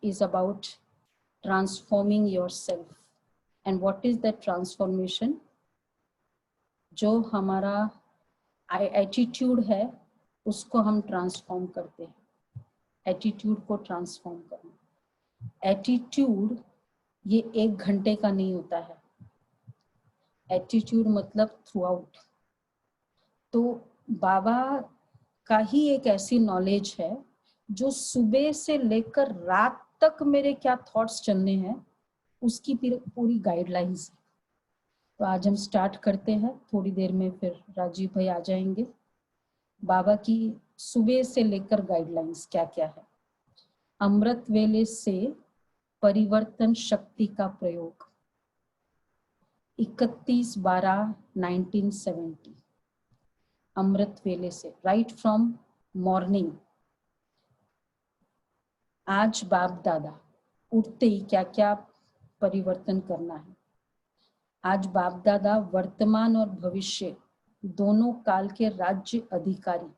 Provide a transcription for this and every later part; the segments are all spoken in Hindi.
is about transforming yourself. And what is that transformation? जो हमारा एटीट्यूड है उसको हम ट्रांसफॉर्म करते हैं, एटीट्यूड को ट्रांसफॉर्म करना। एटीट्यूड ये 1 घंटे का नहीं होता है, एटीट्यूड मतलब थ्रू आउट। तो बाबा का ही एक ऐसी नॉलेज है जो सुबह से लेकर रात तक मेरे क्या थॉट्स चलने हैं उसकी पूरी गाइडलाइंस। तो आज हम स्टार्ट करते हैं, थोड़ी देर में फिर राजीव भाई आ जाएंगे। बाबा की सुबह से लेकर गाइडलाइंस क्या क्या है। अमृत वेले से परिवर्तन शक्ति का प्रयोग 31/12/1970। अमृत वेले से, राइट फ्रॉम मॉर्निंग। आज बाप दादा उठते ही क्या क्या परिवर्तन करना है। आज बाप दादा वर्तमान और भविष्य दोनों काल के राज्य अधिकारी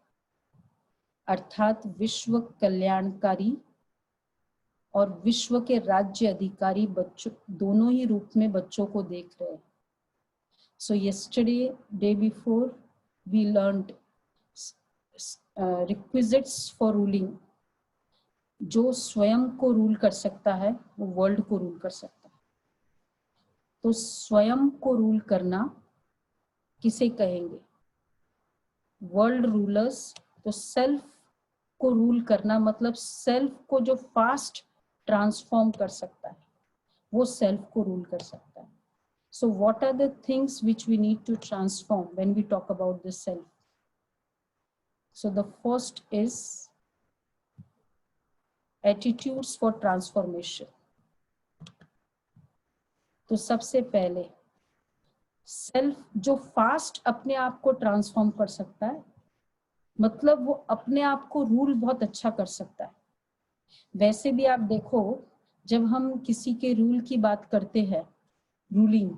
अर्थात विश्व कल्याणकारी और विश्व के राज्य अधिकारी बच्चों दोनों ही रूप में बच्चों को देख रहे हैं। सो yesterday, day before, we learned requisites for ruling। जो स्वयं को रूल कर सकता है वो वर्ल्ड को रूल कर सकता है। तो स्वयं को रूल करना किसे कहेंगे? World rulers. तो सेल्फ को रूल करना मतलब सेल्फ को जो फास्ट ट्रांसफॉर्म कर सकता है वो सेल्फ को रूल कर सकता है। So what are the things which we need to transform when we talk about the self? So the first is attitudes for transformation. तो सबसे पहले सेल्फ जो फास्ट अपने आप को ट्रांसफॉर्म कर सकता है, मतलब वो अपने आप को रूल बहुत अच्छा कर सकता है। वैसे भी आप देखो, जब हम किसी के रूल की बात करते हैं, रूलिंग,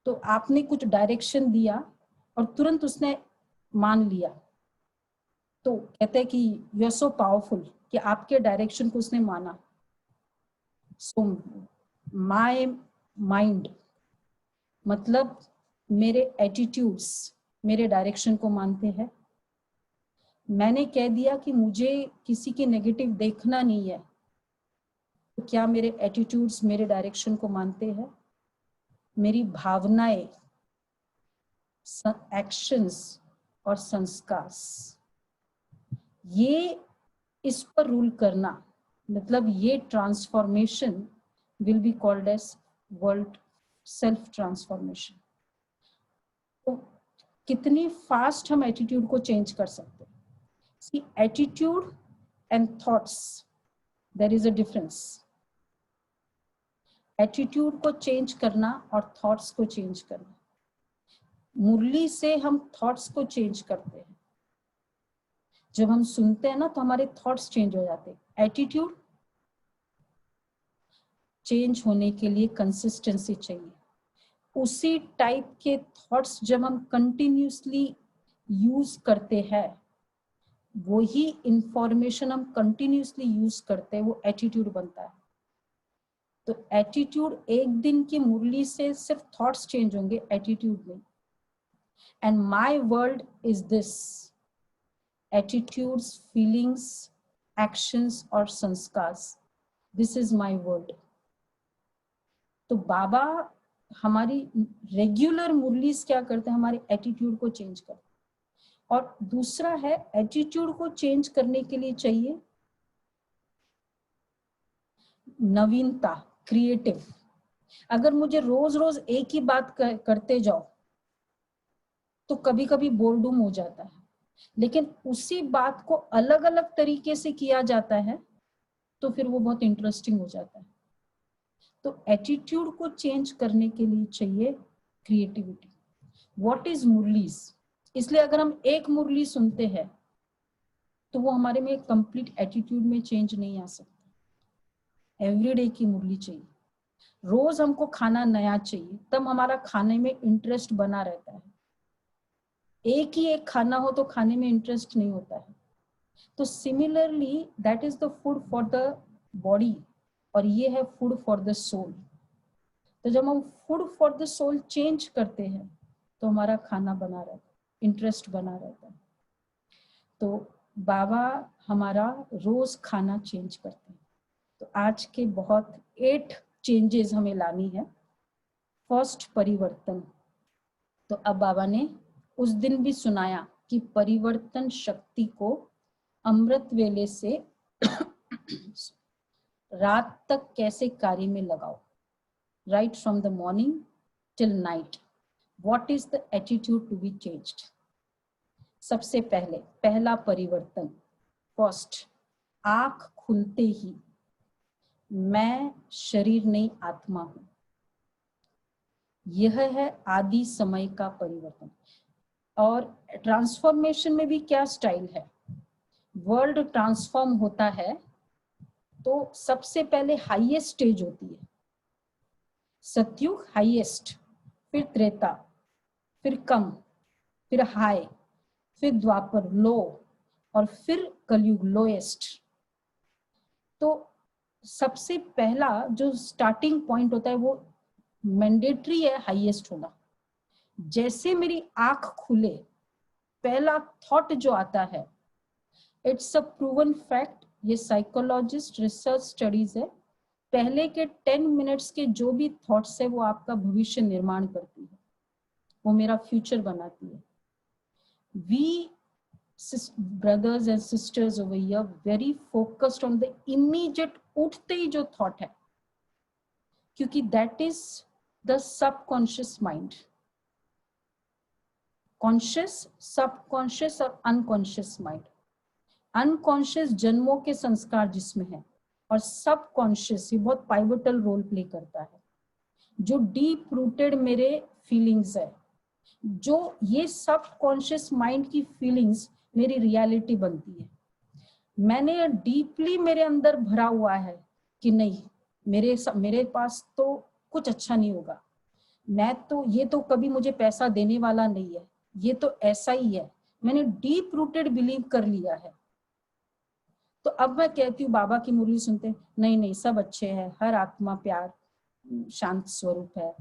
तो आपने कुछ डायरेक्शन दिया और तुरंत उसने मान लिया, तो कहते हैं कि यू आर सो पावरफुल कि आपके डायरेक्शन को उसने माना। सो माय माइंड मतलब मेरे एटीट्यूड्स मेरे डायरेक्शन को मानते हैं। मैंने कह दिया कि मुझे किसी की नेगेटिव देखना नहीं है, तो क्या मेरे एटीट्यूड्स मेरे डायरेक्शन को मानते हैं? मेरी भावनाएं, एक्शंस और संस्कार, ये इस पर रूल करना, मतलब ये transformation will be called as world self transformation. तो कितनी फास्ट हम एटीट्यूड को चेंज कर सकते हैं। See, attitude and thoughts, there is a difference. Attitude को चेंज करना और थॉट्स को चेंज करना। मुरली से हम थॉट्स को चेंज करते हैं। जब हम सुनते हैं ना तो हमारे थॉट्स चेंज हो जाते हैं। एटीट्यूड चेंज होने के लिए कंसिस्टेंसी चाहिए। उसी टाइप के थॉट्स जब हम कंटिन्यूसली यूज करते हैं, वही इंफॉर्मेशन हम कंटिन्यूसली यूज करते हैं, वो एटीट्यूड बनता है। तो एटीट्यूड एक दिन की मुरली से सिर्फ थॉट्स चेंज होंगे, एटीट्यूड नहीं। And my world is this, attitudes, feelings, actions और संस्कार, दिस इज माय वर्ल्ड। तो बाबा हमारी रेगुलर मुरलीज क्या करते हैं? हमारे एटीट्यूड को चेंज करते हैं। और दूसरा है, एटीट्यूड को चेंज करने के लिए चाहिए नवीनता, क्रिएटिव। अगर मुझे रोज रोज एक ही बात करते जाओ तो कभी कभी बोरडूम हो जाता है, लेकिन उसी बात को अलग अलग तरीके से किया जाता है तो फिर वो बहुत इंटरेस्टिंग हो जाता है। तो एटीट्यूड को चेंज करने के लिए चाहिए क्रिएटिविटी। What is मुरलीज? इसलिए अगर हम एक मुरली सुनते हैं तो वो हमारे में कंप्लीट एटीट्यूड में चेंज नहीं आ सकता। एवरीडे की मुरली चाहिए, रोज हमको खाना नया चाहिए, तब हमारा खाने में इंटरेस्ट बना रहता है। एक ही एक खाना हो तो खाने में इंटरेस्ट नहीं होता है। तो similarly that is the food for the body, और ये है फूड फॉर द सोल। तो जब हम food for the soul change करते हैं तो हमारा खाना बना रहता है, इंटरेस्ट बना रहता है। तो बाबा हमारा रोज खाना चेंज करते हैं। तो आज के बहुत 8 चेंजेस हमें लानी है। फर्स्ट, परिवर्तन। तो अब बाबा ने उस दिन भी सुनाया कि परिवर्तन शक्ति को अमृत वेले से रात तक कैसे कार्य में लगाओ। Right from the morning till night, what is the attitude to be changed. सबसे पहले पहला परिवर्तन, फर्स्ट, आंख खुलते ही मैं शरीर नहीं आत्मा हूं। यह है आदि समय का परिवर्तन। और ट्रांसफॉर्मेशन में भी क्या स्टाइल है, वर्ल्ड ट्रांसफॉर्म होता है तो सबसे पहले हाईएस्ट स्टेज होती है, सतयुग हाईएस्ट, फिर त्रेता, फिर कम, फिर हाई, फिर द्वापर लो, और फिर कलयुग लोएस्ट। तो सबसे पहला जो स्टार्टिंग पॉइंट होता है वो मैंडेटरी है हाईएस्ट होना। जैसे मेरी आंख खुले, पहला थॉट जो आता है, इट्स अ प्रूवन फैक्ट, ये साइकोलॉजिस्ट रिसर्च स्टडीज है, पहले के 10 मिनट्स के जो भी थॉट्स है वो आपका भविष्य निर्माण करती है, वो मेरा फ्यूचर बनाती है। We brothers and sisters over here very focused on the immediate उठते ही जो थॉट है, क्योंकि that is the subconscious mind, conscious, subconscious और अनकॉन्शियस माइंड। अनकॉन्शियस जन्मों के संस्कार जिसमें है, और सबकॉन्शियस ये बहुत पाइवटल रोल प्ले करता है, जो डीप रूटेड मेरे फीलिंग्स है, जो ये सबकॉन्शियस माइंड की फीलिंग्स मेरी रियलिटी बनती है। मैंने डीपली मेरे अंदर भरा हुआ है कि नहीं, मेरे पास तो कुछ अच्छा नहीं होगा, मैं तो, ये तो कभी मुझे पैसा देने वाला नहीं है, ये तो ऐसा ही है, मैंने डीप रूटेड बिलीव कर लिया है। तो अब मैं कहती हूँ, बाबा की मुरली सुनते हैं, नहीं नहीं सब अच्छे हैं, हर आत्मा प्यार शांत स्वरूप है।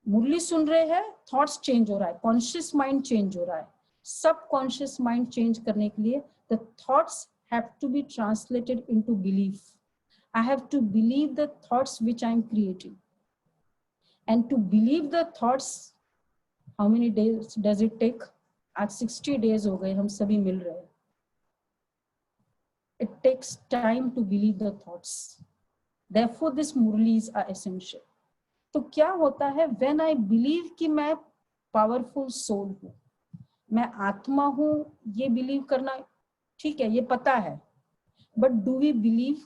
मुरली सुन रहे हैं, थॉट्स चेंज हो रहा है, कॉन्शियस माइंड चेंज हो रहा है। सब कॉन्शियस माइंड चेंज करने के लिए the thoughts have to be translated into belief. I have to believe the thoughts which I am creating, and to believe the thoughts, how many days does it take? आज 60 डेज हो गए हम सभी मिल रहे हैं। It takes time to believe the thoughts. Therefore, these murlis are essential. तो क्या होता है, when I believe कि मैं powerful soul हूँ, मैं आत्मा हूँ, ये believe करना ठीक है, ये पता है, but do we believe?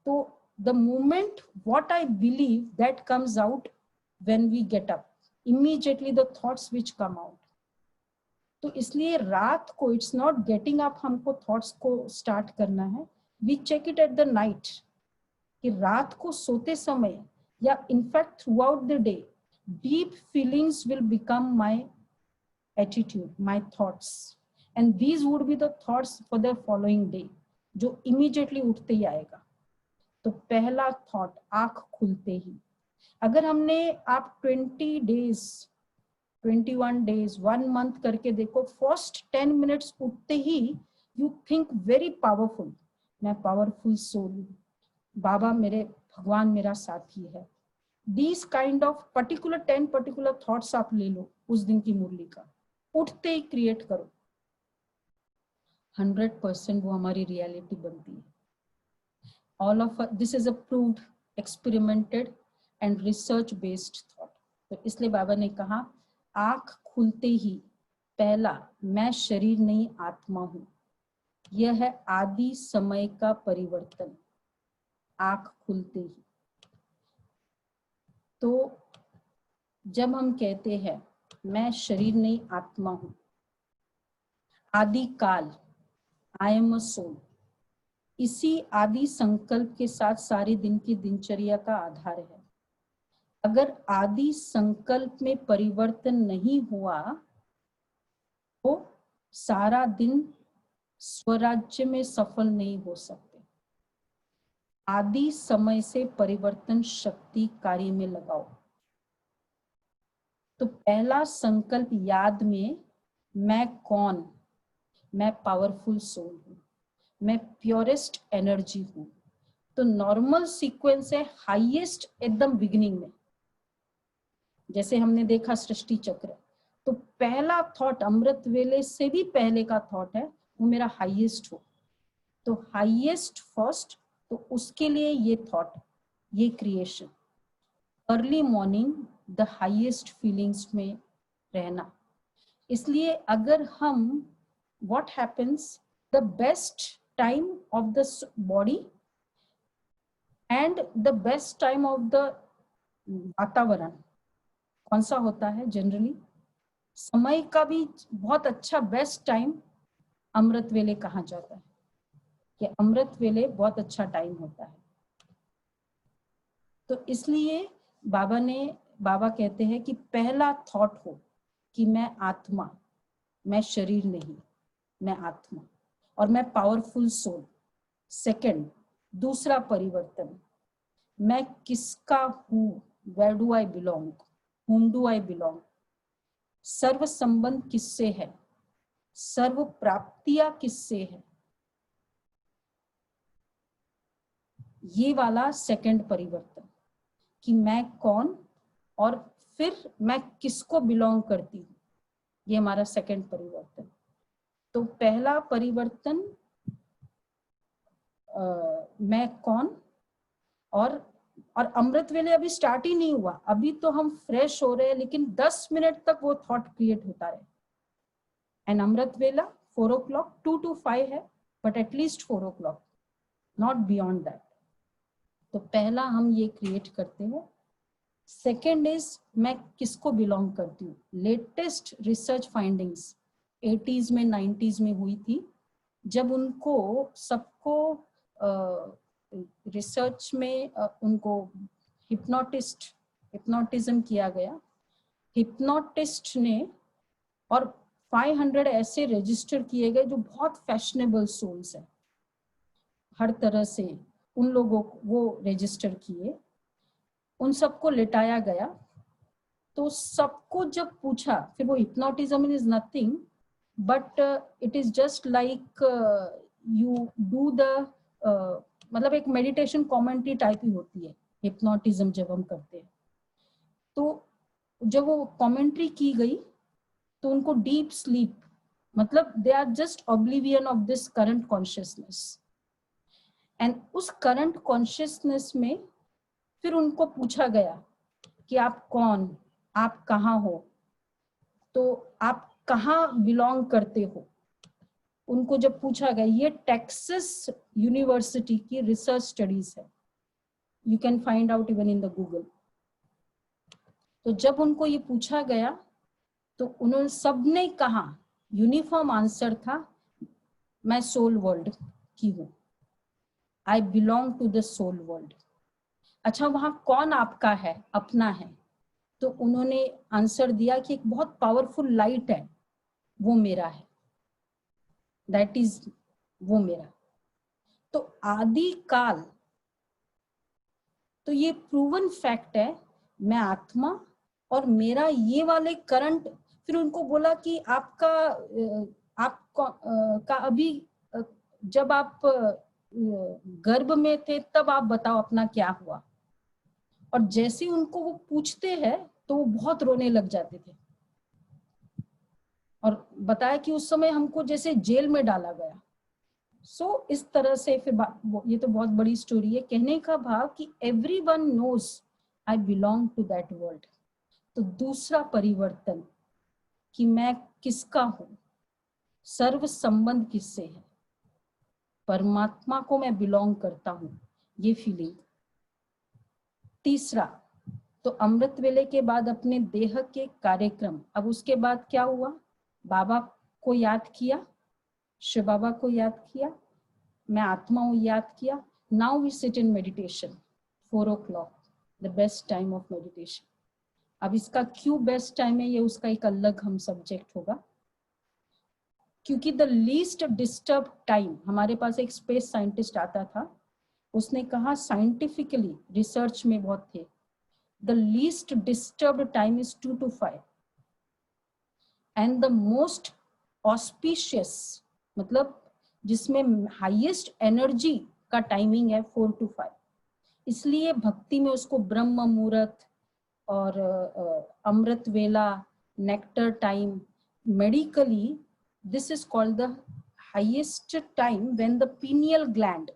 तो the moment what I believe that comes out when we get up, immediately the thoughts which come out. तो इसलिए रात को, इट्स नॉट गेटिंग अप हमको थॉट्स को स्टार्ट करना है, we check it at the night, कि रात को सोते समय या in fact throughout the day, deep feelings will become my attitude, my thoughts, and these would be the thoughts for the following day, जो इमीडिएटली उठते ही आएगा। तो पहला थॉट, आंख खुलते ही, अगर हमने आप 20 डेज 21 डेज 1 मंथ करके देखो, फर्स्ट 10 मिनट्स उठते ही यू थिंक वेरी पावरफुल, मैं पावरफुल सोल हूँ, बाबा मेरे, भगवान मेरा साथी है। These kind of particular 10 particular thoughts आप ले लो उस दिन की मुरली का, उठते ही क्रिएट करो, 100% वो हमारी रियलिटी बनती है। All of this is a proved, experimented and research based thought. तो इसलिए बाबा ने कहा, आंख खुलते ही पहला, मैं शरीर नहीं आत्मा हूं। यह है आदि समय का परिवर्तन, आंख खुलते ही। तो जब हम कहते हैं मैं शरीर नहीं आत्मा हूं, आदि काल, आई एम अ सोल, इसी आदि संकल्प के साथ सारे दिन की दिनचर्या का आधार है। अगर आदि संकल्प में परिवर्तन नहीं हुआ तो सारा दिन स्वराज्य में सफल नहीं हो सकते। आदि समय से परिवर्तन शक्ति कार्य में लगाओ। तो पहला संकल्प याद में, मैं कौन, मैं पावरफुल सोल हूं, मैं प्योरेस्ट एनर्जी हूं। तो नॉर्मल सीक्वेंस है हाईएस्ट एकदम बिगिनिंग में, जैसे हमने देखा सृष्टि चक्र। तो पहला थॉट अमृत वेले से भी पहले का थॉट है वो मेरा हाईएस्ट हो, तो हाईएस्ट फर्स्ट, तो उसके लिए ये थॉट, ये creation. Early morning the highest feelings में रहना। इसलिए अगर हम, what happens, the best time of the body and the best time of the वातावरण कौन सा होता है? जनरली समय का भी बहुत अच्छा बेस्ट टाइम अमृत वेले कहा जाता है कि अमृत वेले बहुत अच्छा टाइम होता है। तो इसलिए बाबा कहते हैं कि पहला थॉट हो कि मैं आत्मा, मैं शरीर नहीं, मैं आत्मा और मैं पावरफुल सोल। सेकंड, दूसरा परिवर्तन, मैं किसका हूं, where do I belong, whom do I belong। सर्व संबंध किससे है, सर्व प्राप्तियां किससे है, ये वाला सेकंड परिवर्तन कि मैं कौन और फिर मैं किसको बिलोंग करती हूँ, ये हमारा सेकंड परिवर्तन। तो पहला परिवर्तन मैं कौन, और अमृत वेले अभी स्टार्ट ही नहीं हुआ, अभी तो हम फ्रेश हो रहे हैं, लेकिन 10 मिनट तक वो थॉट क्रिएट होता रहे। एंड अमृत वेला 4 o'clock 2 to 5 है, but at least 4 o'clock, not beyond that. तो पहला हम ये क्रिएट करते हैं। सेकेंड इज मैं किसको बिलोंग करती हूँ। लेटेस्ट रिसर्च फाइंडिंग्स 80s में 90s में हुई थी, जब उनको सबको रिसर्च में उनको हिप्नोटिज्म किया गया। हिप्नोटिस्ट ने और 500 ऐसे रजिस्टर किए गए जो बहुत फैशनेबल सोल्स है, हर तरह से उन लोगों को वो रजिस्टर किए, उन सबको लिटाया गया। तो सबको जब पूछा, फिर वो hypnotism is nothing but it is just like you do the, मतलब एक मेडिटेशन कमेंट्री टाइप ही होती है हिप्नोटिज्म जब हम करते हैं। तो जब वो कमेंट्री की गई तो उनको डीप स्लीप, मतलब they are just oblivion of this current consciousness, and उस करंट कॉन्शियसनेस में फिर उनको पूछा गया कि आप कौन, आप कहाँ हो, तो आप कहाँ बिलोंग करते हो। उनको जब पूछा गया, ये टेक्सास यूनिवर्सिटी की रिसर्च स्टडीज है, you can find out even in the Google. तो जब उनको ये पूछा गया तो उन्होंने सबने कहा, यूनिफॉर्म आंसर था, मैं सोल वर्ल्ड की हूँ, I belong to the soul world. अच्छा, वहां कौन आपका है, अपना है? तो उन्होंने आंसर दिया कि एक बहुत पावरफुल लाइट है, वो मेरा है, दैट इज वो मेरा। तो आदि काल, तो ये प्रूवन फैक्ट है, मैं आत्मा और मेरा ये वाले करंट। फिर उनको बोला कि आपका का अभी जब आप गर्भ में थे तब आप बताओ अपना क्या हुआ। और जैसे उनको वो पूछते हैं तो वो बहुत रोने लग जाते थे और बताया कि उस समय हमको जैसे जेल में डाला गया। सो इस तरह से फिर ये तो बहुत बड़ी स्टोरी है। कहने का भाव कि everyone knows I belong to that world. तो दूसरा परिवर्तन कि मैं किसका हूं, सर्व संबंध किससे है, परमात्मा को मैं बिलोंग करता हूं, ये फीलिंग। तीसरा, तो अमृत वेले के बाद अपने देह के कार्यक्रम। अब उसके बाद क्या हुआ, बाबा को याद किया, शिव बाबा को याद किया, मैं आत्मा हूं याद किया। Now we sit in meditation 4 o'clock, the best time of meditation. अब इसका क्यों बेस्ट टाइम है, ये उसका एक अलग हम सब्जेक्ट होगा, क्योंकि द लीस्ट डिस्टर्ब टाइम। हमारे पास एक स्पेस साइंटिस्ट आता था, उसने कहा साइंटिफिकली, रिसर्च में बहुत थे, the least disturbed time is 2 to 5 and the most auspicious, मतलब जिसमें हाईएस्ट एनर्जी का टाइमिंग है 4 to 5। इसलिए भक्ति में उसको ब्रह्म मुहूर्त और अमृत वेला, nectar time, medically this is called the highest time when the pineal gland,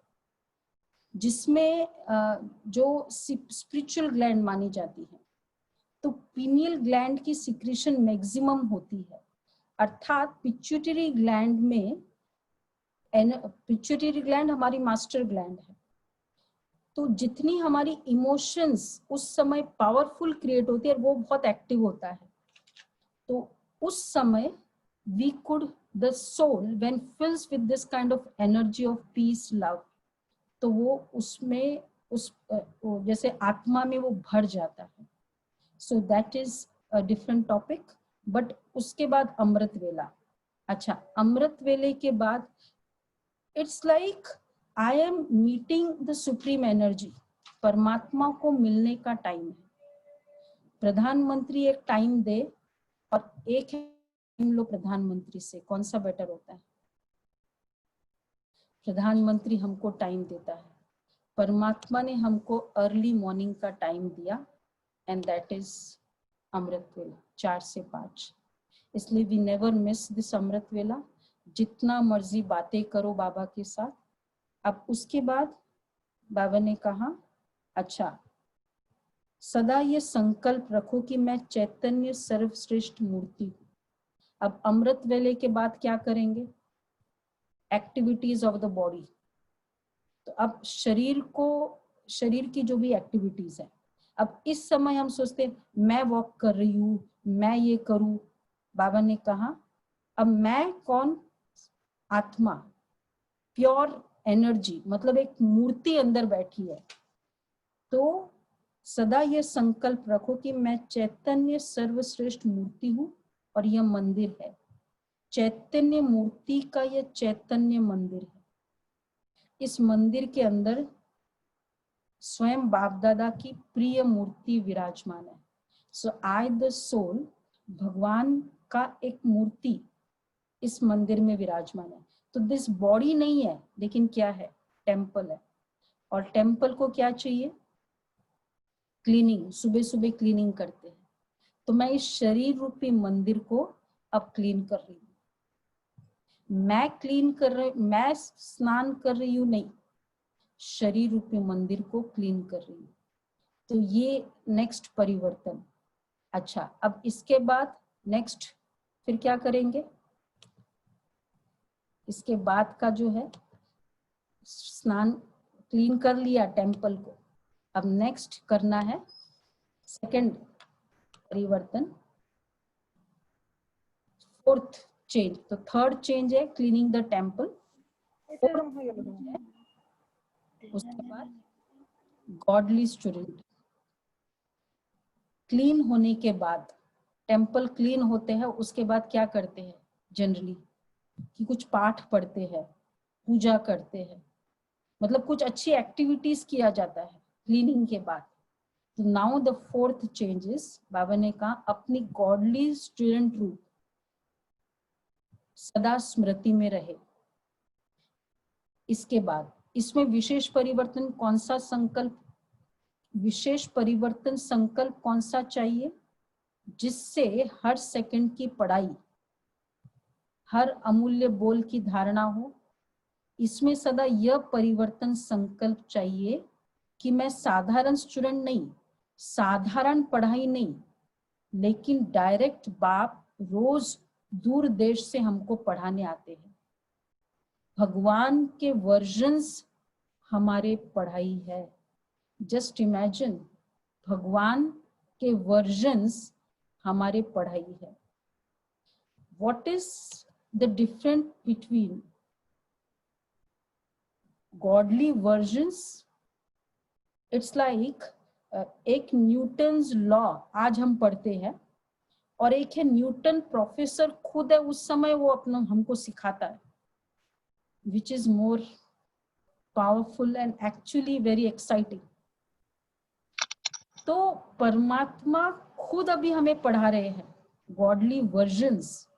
जिसमें जो स्पिरिचुअल ग्लैंड मानी जाती है, तो पीनियल ग्लैंड की सिक्रीशन मैक्सिमम होती है, अर्थात पिट्यूटरी ग्लैंड में, पिट्यूटरी ग्लैंड हमारी मास्टर ग्लैंड है, तो जितनी हमारी इमोशंस उस समय पावरफुल क्रिएट होती है, वो बहुत एक्टिव होता है, तो उस समय we could the soul when fills with this kind of energy of peace love, तो वो उसमें उस जैसे आत्मा में वो भर जाता है। So that is a different topic. But उसके बाद अमृत वेला। अच्छा, अमृत वेले के बाद it's like I am meeting the supreme energy, परमात्मा को मिलने का टाइम है। प्रधानमंत्री एक टाइम दे और एक हम लोग प्रधानमंत्री से, कौन सा बेटर होता है? प्रधानमंत्री हमको टाइम देता है, परमात्मा ने हमको अर्ली मॉर्निंग का टाइम दिया एंड दैट इज अमृत वेला 4 से 5। इसलिए वी नेवर मिस दिस अमृत वेला। जितना मर्जी बातें करो बाबा के साथ। अब उसके बाद बाबा ने कहा, अच्छा सदा ये संकल्प रखो कि मैं चैतन्य सर्वश्रेष्ठ मूर्ति हूँ। अब अमृत वेले के बाद क्या करेंगे? Activities of the body. तो अब शरीर की जो भी एक्टिविटीज है, अब इस समय हम सोचते हैं मैं वॉक कर रही हूँ, मैं ये करूँ। बाबा ने कहा अब मैं कौन? आत्मा, प्योर एनर्जी, मतलब एक मूर्ति अंदर बैठी है। तो सदा ये संकल्प रखो कि मैं चैतन्य सर्वश्रेष्ठ मूर्ति हूँ और यह मंदिर है। चैतन्य मूर्ति का यह चैतन्य मंदिर है। इस मंदिर के अंदर स्वयं बाप दादा की प्रिय मूर्ति विराजमान है। सो आई द सोल, भगवान का एक मूर्ति इस मंदिर में विराजमान है। तो दिस बॉडी नहीं है, लेकिन क्या है? टेम्पल है। और टेम्पल को क्या चाहिए? क्लीनिंग। सुबह सुबह क्लीनिंग करते हैं। तो मैं इस शरीर रूपी मंदिर को अब क्लीन कर रही हूँ। मैं क्लीन कर रही, मैं स्नान कर रही हूँ नहीं, शरीर रूपी मंदिर को क्लीन कर रही हूँ। तो ये नेक्स्ट परिवर्तन। अच्छा, अब इसके बाद नेक्स्ट फिर क्या करेंगे? इसके बाद का जो है, स्नान क्लीन कर लिया टेम्पल को, अब नेक्स्ट करना है सेकंड परिवर्तन, फोर्थ चेंज। तो थर्ड चेंज है क्लीनिंग द टेम्पल। उसके बाद गॉडली स्टूडेंट। क्लीन होने के बाद, टेम्पल क्लीन होते हैं, उसके बाद क्या करते हैं जनरली? कि कुछ पाठ पढ़ते हैं, पूजा करते हैं, मतलब कुछ अच्छी एक्टिविटीज किया जाता है क्लीनिंग के बाद। तो नाउ द फोर्थ चेंजेस, बाबा ने कहा अपनी गॉडली स्टूडेंट रूप सदा स्मृति में रहे। इसके बाद इसमें विशेष परिवर्तन कौन सा संकल्प? विशेष परिवर्तन संकल्प कौन सा चाहिए? जिससे हर सेकंड की पढ़ाई, हर अमूल्य बोल की धारणा हो। इसमें सदा यह परिवर्तन संकल्प चाहिए कि मैं साधारण स्टूडेंट नहीं, साधारण पढ़ाई नहीं, लेकिन डायरेक्ट बाप रोज दूर देश से हमको पढ़ाने आते हैं। भगवान के वर्जन्स हमारे पढ़ाई है। जस्ट इमेजिन, भगवान के वर्जन्स हमारे पढ़ाई है। What is the difference between godly versions? It's like एक न्यूटन्स लॉ आज हम पढ़ते हैं, और एक है न्यूटन प्रोफेसर खुद है, उस समय वो अपना हमको सिखाता है। Which is more powerful and actually very exciting. तो परमात्मा खुद अभी हमें पढ़ा रहे हैं गॉडली वर्जन्स,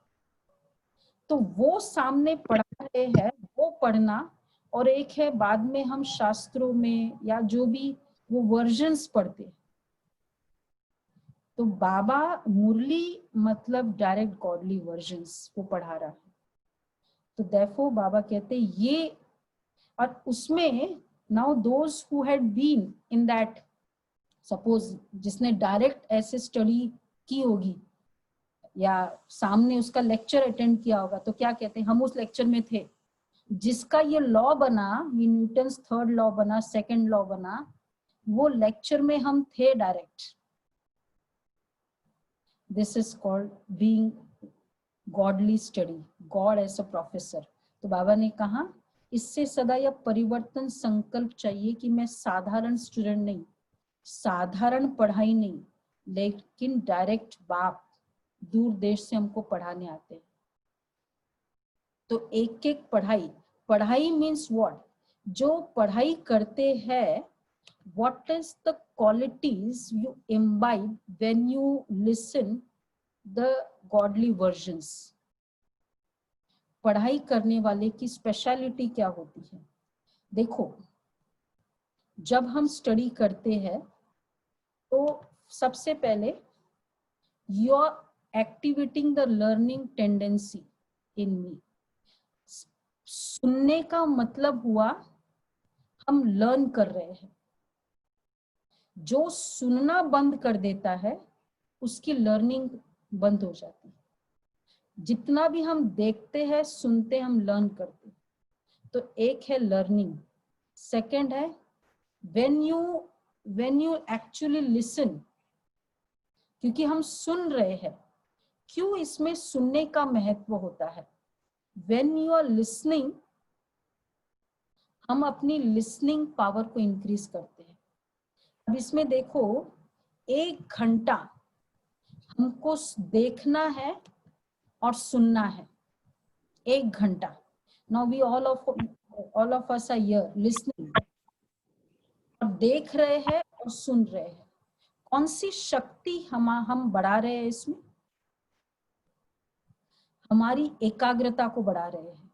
तो वो सामने पढ़ा रहे हैं, वो पढ़ना, और एक है बाद में हम शास्त्रों में या जो भी वो वर्जन्स पढ़ते हैं। तो बाबा मुरली मतलब डायरेक्ट गॉडली वर्जन्स वो पढ़ा रहा है। तो देयरफॉर बाबा कहते ये, और उसमें now those who had been in that, suppose जिसने डायरेक्ट ऐसे स्टडी की होगी या सामने उसका लेक्चर अटेंड किया होगा, तो क्या कहते हैं, हम उस लेक्चर में थे। जिसका ये लॉ बना, ये न्यूटन्स थर्ड लॉ बना, सेकंड लॉ बना, वो लेक्चर में हम थे direct. This is called being godly study, God as a professor. तो बाबा ने कहा इससे सदा यह परिवर्तन संकल्प चाहिए कि मैं साधारण स्टूडेंट नहीं, साधारण पढ़ाई नहीं, लेकिन डायरेक्ट बाप दूर देश से हमको पढ़ाने आते हैं। तो एक एक पढ़ाई, पढ़ाई मीन्स व्हाट, जो पढ़ाई करते हैं, what is the qualities you imbibe when you listen the godly versions। पढ़ाई करने वाले की स्पेशलिटी क्या होती है? देखो, जब हम स्टडी करते हैं तो सबसे पहले you are activating the learning tendency in me। सुनने का मतलब हुआ हम लर्न कर रहे हैं। जो सुनना बंद कर देता है उसकी लर्निंग बंद हो जाती है। जितना भी हम देखते हैं, सुनते, हम लर्न करते हैं। तो एक है लर्निंग, सेकंड है व्हेन यू एक्चुअली लिसन, क्योंकि हम सुन रहे हैं। क्यों इसमें सुनने का महत्व होता है? व्हेन यू आर लिसनिंग, हम अपनी लिसनिंग पावर को इंक्रीज करते हैं। अब इसमें देखो, 1 घंटा हमको देखना है और सुनना है, 1 घंटा। Now we all of us are here listening, और देख रहे हैं और सुन रहे हैं। कौन सी शक्ति हम बढ़ा रहे हैं इसमें? हमारी एकाग्रता को बढ़ा रहे हैं,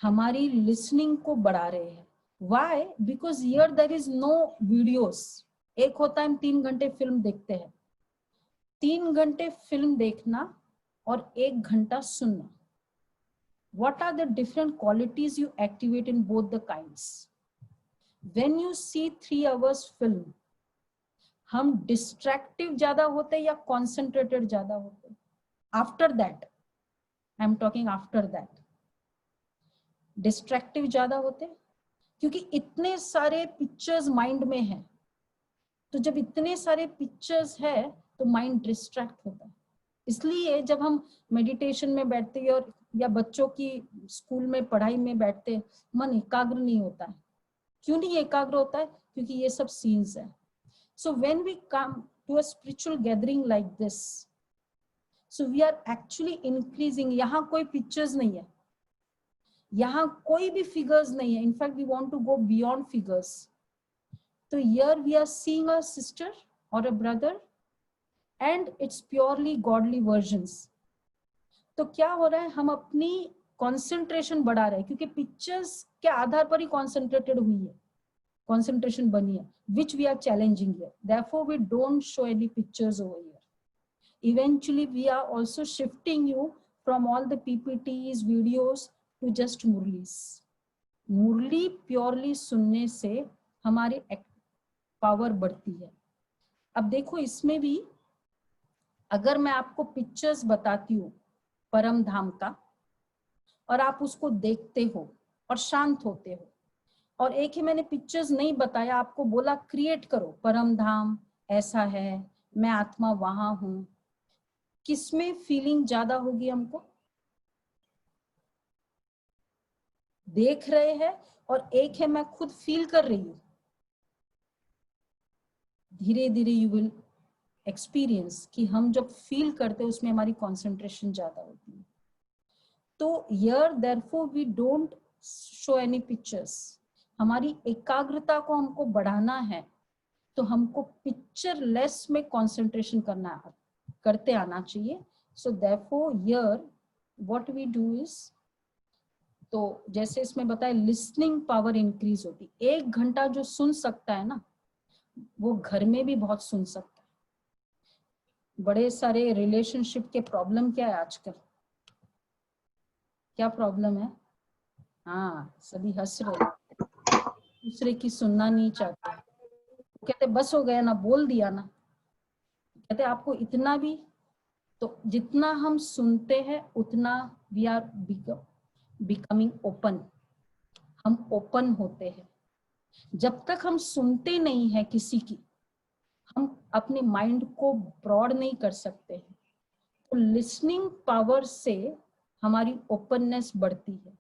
हमारी लिसनिंग को बढ़ा रहे हैं। Why? Because here there is no videos। एक होता है हम 3 घंटे फिल्म देखते हैं, 3 घंटे फिल्म देखना और 1 घंटा सुनना। What are the different qualities you activate in both the kinds? When you see 3 hours film, हम डिस्ट्रैक्टिव ज्यादा होते या कॉन्सेंट्रेटेड ज्यादा होते? After that, I am talking after that, destructive ज्यादा होते, क्योंकि इतने सारे पिक्चर्स माइंड में हैं। तो जब इतने सारे पिक्चर्स है तो माइंड डिस्ट्रैक्ट होता है। इसलिए जब हम मेडिटेशन में बैठते हैं और या बच्चों की स्कूल में पढ़ाई में बैठते हैं, मन एकाग्र नहीं होता है। क्यों नहीं एकाग्र होता है? क्योंकि ये सब सीन्स है। So when we come to a spiritual gathering like this, so we are actually increasing. यहाँ कोई पिक्चर्स नहीं है, यहाँ कोई भी फिगर्स नहीं है। In fact we want to go beyond figures. तो here we are seeing a sister or a brother and it's purely godly versions. तो क्या हो रहा है, हम अपनी कंसंट्रेशन बढ़ा रहे हैं, क्योंकि पिक्चर्स के आधार पर ही कंसंट्रेटेड हुई है, कंसंट्रेशन बनी है, which we are challenging here. Therefore we don't show any pictures over here. Eventually we are also shifting you from all the PPTs, videos to just murlis. Murli purely सुनने से हमारी पावर बढ़ती है। अब देखो, इसमें भी अगर मैं आपको पिक्चर्स बताती हूँ परम धाम का, और आप उसको देखते हो और शांत होते हो, और एक ही मैंने पिक्चर्स नहीं बताया, आपको बोला क्रिएट करो परम धाम ऐसा है, मैं आत्मा वहां हूं, किसमें फीलिंग ज्यादा होगी? हमको देख रहे हैं, और एक है मैं खुद फील कर रही हूं। धीरे धीरे यू विल एक्सपीरियंस कि हम जब फील करते हैं उसमें हमारी कंसंट्रेशन ज्यादा होती है। तो here therefore we don't show any pictures. हमारी एकाग्रता को हमको बढ़ाना है तो हमको पिक्चर लेस में कंसंट्रेशन करते आना चाहिए। So therefore here what we do is, तो जैसे इसमें बताया लिसनिंग पावर इंक्रीज होती। 1 घंटा जो सुन सकता है ना, वो घर में भी बहुत सुन सकता है। बड़े सारे रिलेशनशिप के प्रॉब्लम क्या है आजकल, क्या प्रॉब्लम है? हाँ, सभी हंस रहे, दूसरे की सुनना नहीं चाहते, कहते बस हो गया ना, बोल दिया ना। कहते आपको इतना भी, तो जितना हम सुनते हैं उतना वी आर बिकमिंग ओपन, हम ओपन होते हैं। जब तक हम सुनते नहीं है किसी की, हम अपने माइंड को ब्रॉड नहीं कर सकते हैं। तो लिसनिंग पावर से हमारी ओपननेस बढ़ती है।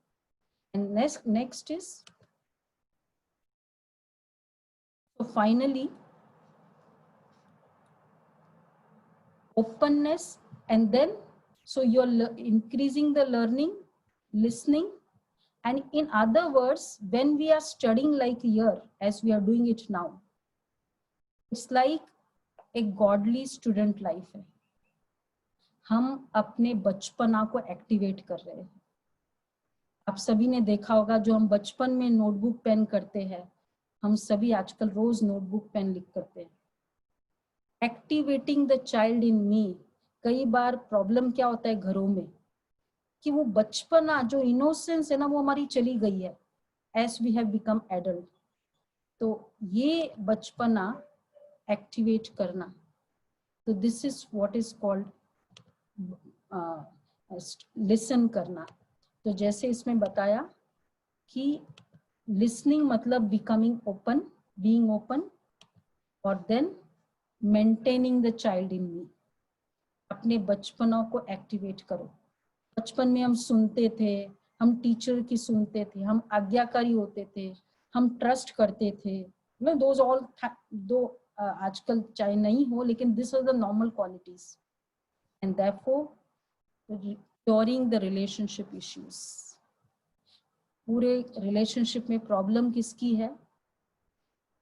And next is, so finally openness, and then so you're increasing the learning, listening, and in other words when we are studying like here as we are doing it now, it's like a godly student life है। हम अपने बचपना को एक्टिवेट कर रहे हैं। आप सभी ने देखा होगा जो हम बचपन में नोटबुक पेन करते हैं, हम सभी आजकल रोज नोटबुक पेन लिख करते हैं। एक्टिवेटिंग द चाइल्ड इन मी। कई बार प्रॉब्लम क्या होता है घरों में कि वो बचपना जो इनोसेंस है ना, वो हमारी चली गई है as we have become adult. तो ये बचपना एक्टिवेट करना, तो this is what is called listen करना। तो जैसे इसमें बताया कि लिसनिंग मतलब बिकमिंग ओपन, बीइंग ओपन, और then maintaining the child in me. अपने बचपनों को एक्टिवेट करो। बचपन में हम सुनते थे, हम टीचर की सुनते थे, हम आज्ञाकारी होते थे, हम ट्रस्ट करते थे, दोज ऑल दो आजकल चाहे नहीं हो, लेकिन this are the normal qualities. And therefore during the relationship issues, पूरे रिलेशनशिप में प्रॉब्लम किसकी है?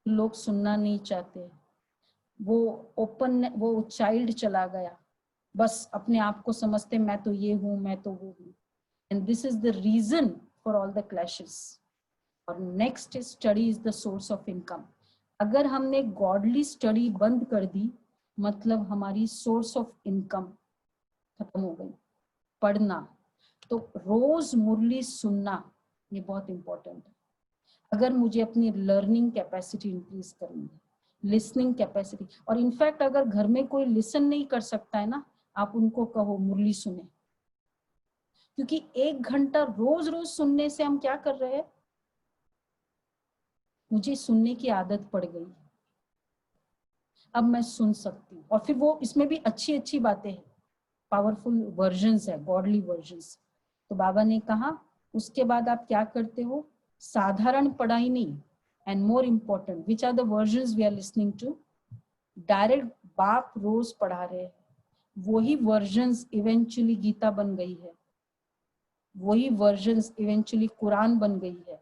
लोग सुनना नहीं चाहते, वो ओपन, वो चाइल्ड चला गया, बस अपने आप को समझते मैं तो ये हूं, मैं तो वो हूं। And this is the reason for all the clashes. और next study is the source of income. अगर हमने गॉडली स्टडी बंद कर दी, मतलब हमारी सोर्स ऑफ इनकम खत्म हो गई। पढ़ना, तो रोज मुरली सुनना, ये बहुत इंपॉर्टेंट है। अगर मुझे अपनी लर्निंग कैपेसिटी इंक्रीज करनी है, लिसनिंग कैपेसिटी, और इनफैक्ट अगर घर में कोई लिसन नहीं कर सकता है ना, आप उनको कहो मुरली सुने। क्योंकि 1 घंटा रोज रोज सुनने से हम क्या कर रहे हैं, मुझे सुनने की आदत पड़ गई, अब मैं सुन सकती हूँ। और फिर वो इसमें भी अच्छी अच्छी बातें हैं, पावरफुल वर्जन्स है, गॉडली वर्जन्स। तो बाबा ने कहा उसके बाद आप क्या करते हो, साधारण पढ़ाई नहीं, and more important which are the versions we are listening to, direct बाप रोज पढ़ा रहे हैं, वही वर्जन्स इवेंचुअली गीता बन गई है, वही वर्जन्स इवेंचुअली कुरान बन गई है,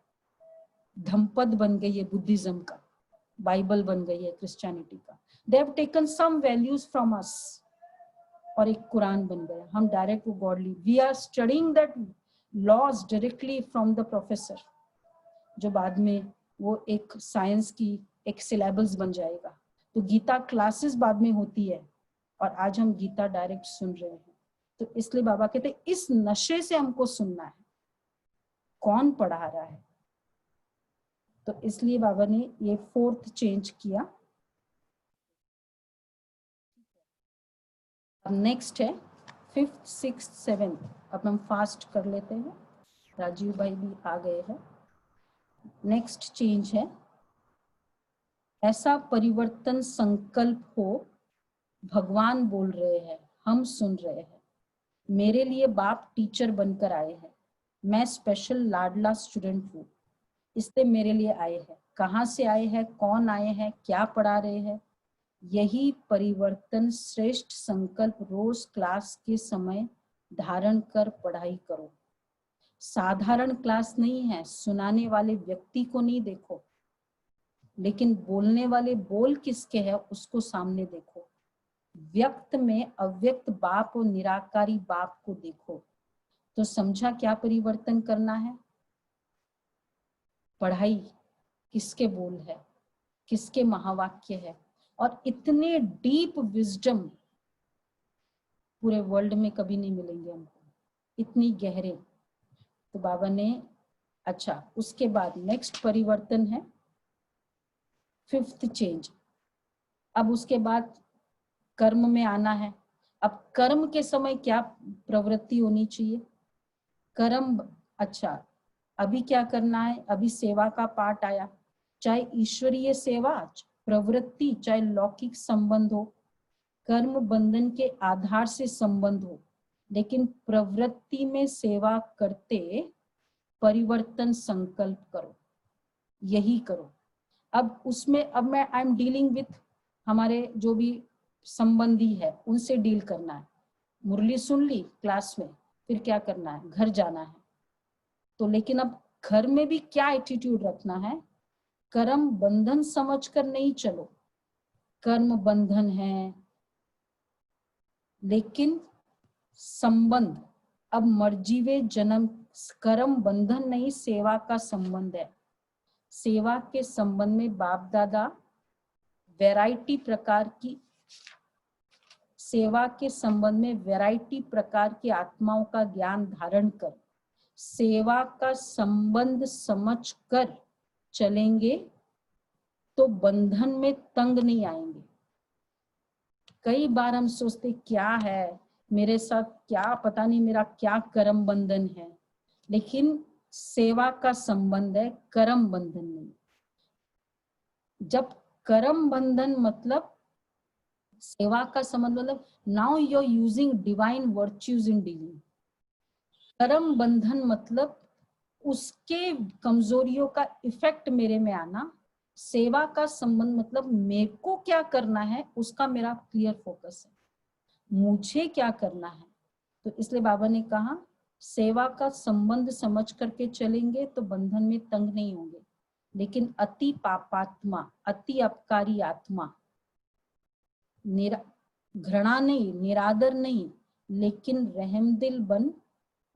धम्पद बन गई है बुद्धिज्म का, बाइबल बन गई है क्रिश्चियनिटी का। They have taken some values from us, और एक कुरान बन गया। हम डायरेक्ट वो godly, we are studying that laws directly from the professor, जो बाद में वो एक साइंस की एक सिलेबस बन जाएगा। तो गीता क्लासेस बाद में होती है, और आज हम गीता डायरेक्ट सुन रहे हैं। तो इसलिए बाबा कहते हैं इस नशे से हमको सुनना है, कौन पढ़ा रहा है। तो इसलिए बाबा ने ये 4th चेंज किया। अब नेक्स्ट है 5th, 6th, 7th। अब हम फास्ट कर लेते हैं, राजीव भाई भी आ गए हैं। नेक्स्ट चेंज है, ऐसा परिवर्तन संकल्प हो, भगवान बोल रहे हैं, हम सुन रहे हैं। मेरे लिए बाप टीचर बनकर आए हैं, मैं स्पेशल लाडला स्टूडेंट हूँ, इसलिए मेरे लिए आए हैं। कहाँ से आए हैं, कौन आए हैं, क्या पढ़ा रहे हैं, यही परिवर्तन श्रेष्ठ संकल्प रोज क्लास के समय धारण कर पढ़ाई करो। साधारण क्लास नहीं है, सुनाने वाले व्यक्ति को नहीं देखो, लेकिन बोलने वाले बोल किसके है उसको सामने देखो। व्यक्त में अव्यक्त बाप और निराकारी बाप को देखो। तो समझा क्या परिवर्तन करना है? पढ़ाई किसके बोल है, किसके महावाक्य है, और इतने डीप विजडम पूरे वर्ल्ड में कभी नहीं मिलेंगे हमको, इतनी गहरे। तो बाबा ने अच्छा, उसके बाद नेक्स्ट परिवर्तन है 5th चेंज। अब उसके बाद कर्म में आना है। अब कर्म के समय क्या प्रवृत्ति होनी चाहिए? कर्म, अच्छा अभी क्या करना है? अभी सेवा का पाठ आया, चाहे ईश्वरीय सेवा प्रवृत्ति, चाहे लौकिक संबंध हो, कर्म बंधन के आधार से संबंध हो, लेकिन प्रवृत्ति में सेवा करते परिवर्तन संकल्प करो, यही करो। अब उसमें अब मैं आई एम डीलिंग विथ हमारे जो भी संबंधी है उनसे डील करना है। मुरली सुन ली क्लास में, फिर क्या करना है? घर जाना है। तो लेकिन अब घर में भी क्या एटीट्यूड रखना है? कर्म बंधन समझकर नहीं चलो, कर्म बंधन है लेकिन संबंध, अब मर्जीवे जन्म, कर्म बंधन नहीं, सेवा का संबंध है। सेवा के संबंध में बाप दादा वैरायटी प्रकार की, सेवा के संबंध में वैरायटी प्रकार की आत्माओं का ज्ञान धारण कर सेवा का संबंध समझकर चलेंगे तो बंधन में तंग नहीं आएंगे। कई बार हम सोचते क्या है मेरे साथ, क्या पता नहीं मेरा क्या कर्म बंधन है, लेकिन सेवा का संबंध है, कर्म बंधन नहीं। जब कर्म बंधन मतलब सेवा का संबंध मतलब now you are using divine virtues in dealing. कर्म बंधन मतलब उसके कमजोरियों का इफेक्ट मेरे में आना। सेवा का संबंध मतलब मेरे को क्या करना है उसका मेरा क्लियर फोकस है, मुझे क्या करना है। तो इसलिए बाबा ने कहा सेवा का संबंध समझ करके चलेंगे तो बंधन में तंग नहीं होंगे, लेकिन अति पापात्मा, अति अपकारी आत्मा, घृणा नहीं, निरादर नहीं, लेकिन रहमदिल बन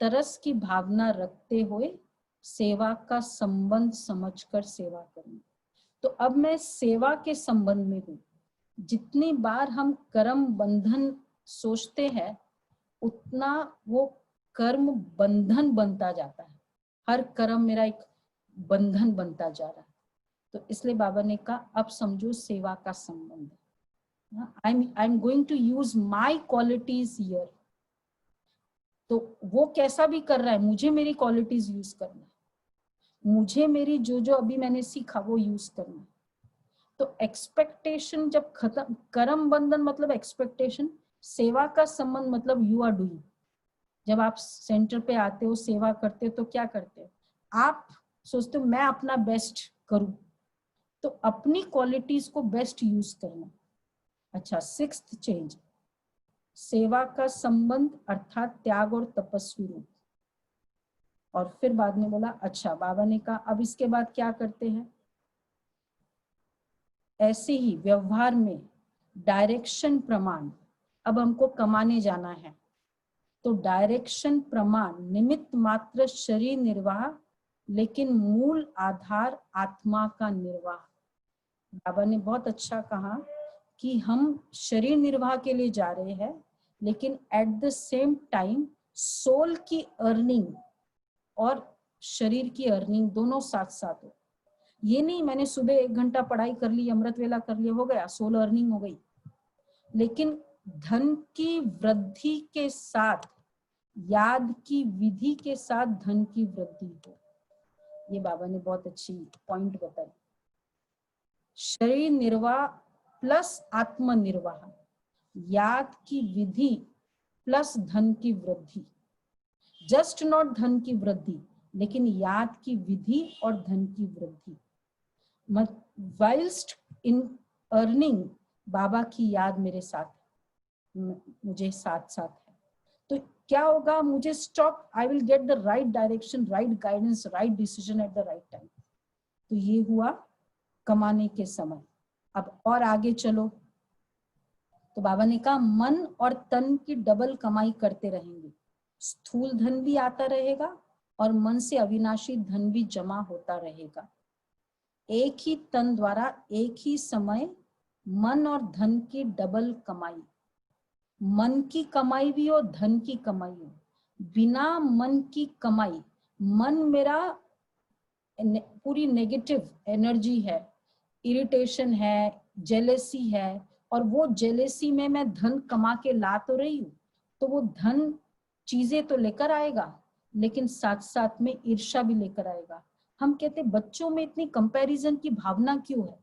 तरस की भावना रखते हुए सेवा का संबंध समझकर सेवा करनी। तो अब मैं सेवा के संबंध में हूँ। जितनी बार हम कर्म बंधन सोचते हैं उतना वो कर्म बंधन बनता जाता है। हर कर्म मेरा एक बंधन बनता जा रहा है। तो इसलिए बाबा ने कहा अब समझो सेवा का संबंध है। I am going to use my qualities here. तो वो कैसा भी कर रहा है, मुझे मेरी क्वालिटीज यूज करना है, मुझे मेरी जो जो अभी मैंने सीखा वो यूज करना है। तो एक्सपेक्टेशन जब खत्म, कर्म बंधन मतलब एक्सपेक्टेशन, सेवा का संबंध मतलब यू आर डूइंग। जब आप सेंटर पे आते हो, सेवा करते हो, तो क्या करते हो? आप सोचते हो मैं अपना बेस्ट करूं, तो अपनी क्वालिटीज को बेस्ट यूज करना। अच्छा, 6th चेंज, सेवा का संबंध अर्थात त्याग और तपस्वी रूप। और फिर बाद में बोला अच्छा, बाबा ने कहा अब इसके बाद क्या करते हैं? ऐसे ही व्यवहार में डायरेक्शन प्रमाण, अब हमको कमाने जाना है तो डायरेक्शन प्रमाण निमित्त मात्र शरीर निर्वाह, लेकिन मूल आधार आत्मा का निर्वाह। बाबा ने बहुत अच्छा कहा कि हम शरीर निर्वाह के लिए जा रहे हैं, लेकिन at the same time soul की अर्निंग और शरीर की अर्निंग दोनों साथ साथ हो। ये नहीं मैंने सुबह 1 घंटा पढ़ाई कर ली, अमृत वेला कर लिया, हो गया, सोल अर्निंग हो गई, लेकिन धन की वृद्धि के साथ, याद की विधि के साथ धन की वृद्धि हो। ये बाबा ने बहुत अच्छी पॉइंट बताई। शरीर निर्वाह प्लस आत्म निर्वाह, याद की विधि प्लस धन की वृद्धि। जस्ट नॉट धन की वृद्धि, लेकिन याद की विधि और धन की वृद्धि। वाइल्स्ट इन अर्निंग बाबा की याद मेरे साथ, मुझे साथ साथ है। तो क्या होगा, मुझे stop, I will get the right direction, right guidance, right decision at the right time. तो ये हुआ कमाने के समय। अब और आगे चलो, तो बाबा ने कहा मन और तन की डबल कमाई करते रहेंगे, स्थूल धन भी आता रहेगा और मन से अविनाशी धन भी जमा होता रहेगा। एक ही तन द्वारा एक ही समय मन और धन की डबल कमाई, मन की कमाई भी हो, धन की कमाई हो। बिना मन की कमाई, मन मेरा पूरी नेगेटिव एनर्जी है, इरिटेशन है, जेलेसी है, और वो जेलेसी में मैं धन कमा के ला तो रही हूँ, तो वो धन चीजें तो लेकर आएगा, लेकिन साथ साथ में ईर्ष्या भी लेकर आएगा। हम कहते बच्चों में इतनी कंपैरिजन की भावना क्यों है,